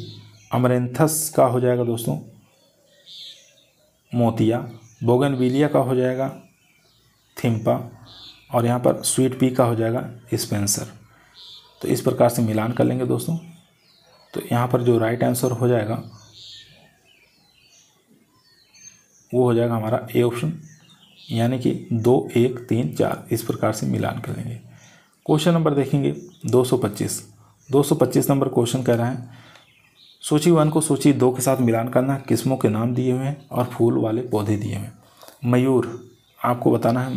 अमरेंथस का हो जाएगा दोस्तों मोतिया। बोगनविलिया का हो जाएगा थिम्पा। और यहाँ पर स्वीट पी का हो जाएगा स्पेंसर। तो इस प्रकार से मिलान कर लेंगे दोस्तों। तो यहाँ पर जो राइट आंसर हो जाएगा वो हो जाएगा हमारा ए ऑप्शन, यानी कि 2 1 3 4 इस प्रकार से मिलान कर लेंगे। क्वेश्चन नंबर देखेंगे 225 नंबर क्वेश्चन कह रहा है सूची 1 को सूची 2 के साथ मिलान करना। किस्मों के नाम दिए हुए हैं और फूल वाले पौधे दिए हुए हैं। मयूर आपको बताना है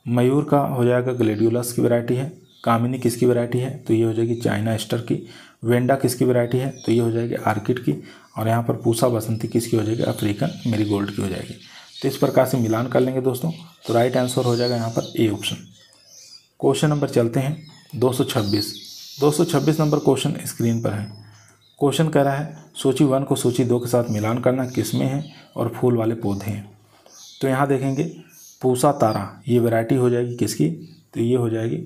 मयूर का हो जाएगा ग्लेडियोलस की वैरायटी है। कामिनी किसकी वैरायटी है, तो ये हो जाएगी चाइना स्टर की। वेंडा किसकी वैरायटी है, तो ये हो जाएगी आर्किड की। और यहाँ पर पूसा बसंती किसकी हो जाएगी, अफ्रीकन मेरीगोल्ड की हो जाएगी। तो इस प्रकार से मिलान कर लेंगे दोस्तों, तो राइट आंसर हो जाएगा यहाँ पर ए ऑप्शन। क्वेश्चन नंबर चलते हैं 226 नंबर क्वेश्चन स्क्रीन पर है। क्वेश्चन कह रहा है सूची 1 को सूची 2 के साथ मिलान करना, किसमें है और फूल वाले पौधे हैं। तो यहाँ देखेंगे पूसा तारा, ये वैरायटी हो जाएगी किसकी, तो ये हो जाएगी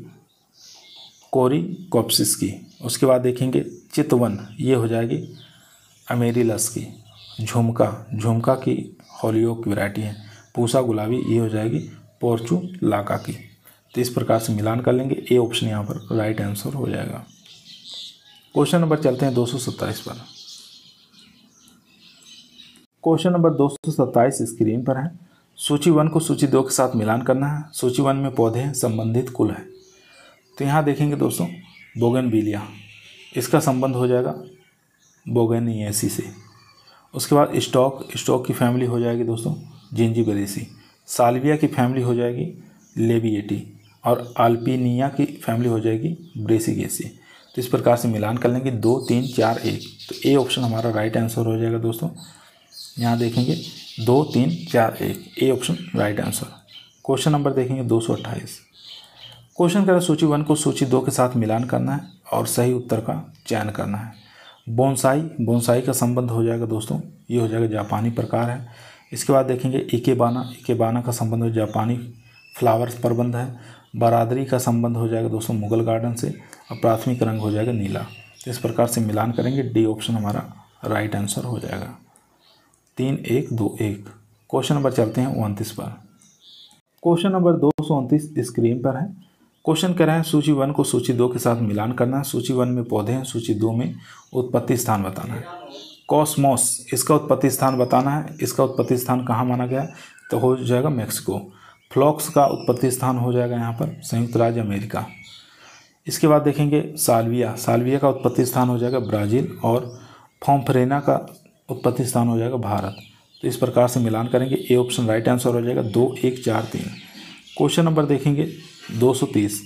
कोरिकोप्सिस की। उसके बाद देखेंगे चितवन, ये हो जाएगी अमेरिलस की। झुमका की होलियोक की वैरायटी है। पूसा गुलाबी, ये हो जाएगी पोर्चुलाका की। तो इस प्रकार से मिलान कर लेंगे, ए ऑप्शन यहाँ पर राइट आंसर हो जाएगा। क्वेश्चन नंबर चलते हैं 227 पर। क्वेश्चन नंबर 227 स्क्रीन पर है। सूची 1 को सूची 2 के साथ मिलान करना है। सूची 1 में पौधे हैं, संबंधित कुल है। तो यहाँ देखेंगे दोस्तों बोगनविलिया, इसका संबंध हो जाएगा बोगेनियेसी से। उसके बाद स्टॉक की फैमिली हो जाएगी दोस्तों जिंजीबेरेसी। साल्विया की फैमिली हो जाएगी लेबिएटी। और आल्पिनिया की फैमिली हो जाएगी ब्रेसिगेसी। तो इस प्रकार से मिलान कर लेंगे 2 3 4 1। तो ए ऑप्शन हमारा राइट आंसर हो जाएगा दोस्तों। यहाँ देखेंगे 2 3 4 1, A option right answer. Question number देखेंगे 228। क्वेश्चन करें सूची 1 को सूची 2 के साथ मिलान करना है और सही उत्तर का चयन करना है। बोनसाई का संबंध हो जाएगा दोस्तों, ये हो जाएगा जापानी प्रकार है। इसके बाद देखेंगे इकेबाना का संबंध हो जापानी फ्लावर्स प्रबंध है। बरादरी का संबंध हो जाएगा दोस्तों मुगल गार्डन से। और प्राथमिक रंग हो जाएगा नीला। तो इस प्रकार से मिलान करेंगे, डी ऑप्शन हमारा राइट आंसर हो जाएगा। 3 1 2 1। क्वेश्चन नंबर चलते हैं 29 पर। क्वेश्चन नंबर 229 स्क्रीन पर है। क्वेश्चन कह रहे हैं सूची 1 को सूची 2 के साथ मिलान करना है। सूची 1 में पौधे हैं, सूची 2 में उत्पत्ति स्थान बताना है। कॉस्मोस, इसका उत्पत्ति स्थान बताना है। इसका उत्पत्ति स्थान कहाँ माना गया, तो हो जाएगा मेक्सिको। फ्लॉक्स का उत्पत्ति स्थान हो जाएगा यहाँ पर संयुक्त राज्य अमेरिका। इसके बाद देखेंगे साल्विया का उत्पत्ति स्थान हो जाएगा ब्राज़ील। और फॉम्फ्रेना का उत्पत्ति स्थान हो जाएगा भारत। तो इस प्रकार से मिलान करेंगे, ए ऑप्शन राइट आंसर हो जाएगा। 2 1 4 3। क्वेश्चन नंबर देखेंगे 230।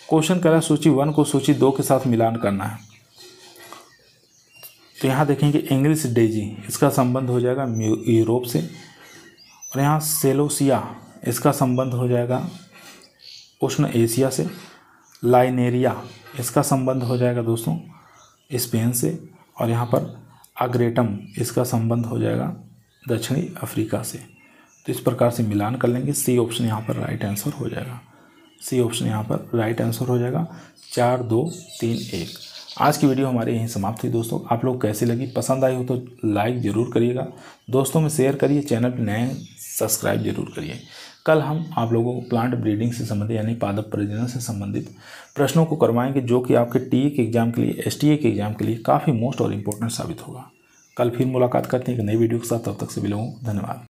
क्वेश्चन कह रहा है सूची 1 को सूची 2 के साथ मिलान करना है। तो यहाँ देखेंगे इंग्लिश डेजी, इसका संबंध हो जाएगा यूरोप से। और यहाँ सेलोसिया, इसका संबंध हो जाएगा उष्ण एशिया से। लाइनेरिया, इसका संबंध हो जाएगा दोस्तों स्पेन से। और यहाँ पर आग्रेटम, इसका संबंध हो जाएगा दक्षिणी अफ्रीका से। तो इस प्रकार से मिलान कर लेंगे, सी ऑप्शन यहाँ पर राइट आंसर हो जाएगा। सी ऑप्शन यहाँ पर राइट आंसर हो जाएगा। 4 2 3 1। आज की वीडियो हमारी यहीं समाप्त हुई दोस्तों। आप लोग कैसी लगी, पसंद आई हो तो लाइक ज़रूर करिएगा, दोस्तों में शेयर करिए, चैनल पर नए सब्सक्राइब जरूर करिए। कल हम आप लोगों को प्लांट ब्रीडिंग से संबंधित यानी पादप प्रजनन से संबंधित प्रश्नों को करवाएंगे, जो कि आपके टीए के एग्जाम के लिए, एसटीए के एग्जाम के लिए काफ़ी मोस्ट और इम्पोर्टेंट साबित होगा। कल फिर मुलाकात करते हैं एक नई वीडियो के साथ। तब तक सभी लोगों को धन्यवाद।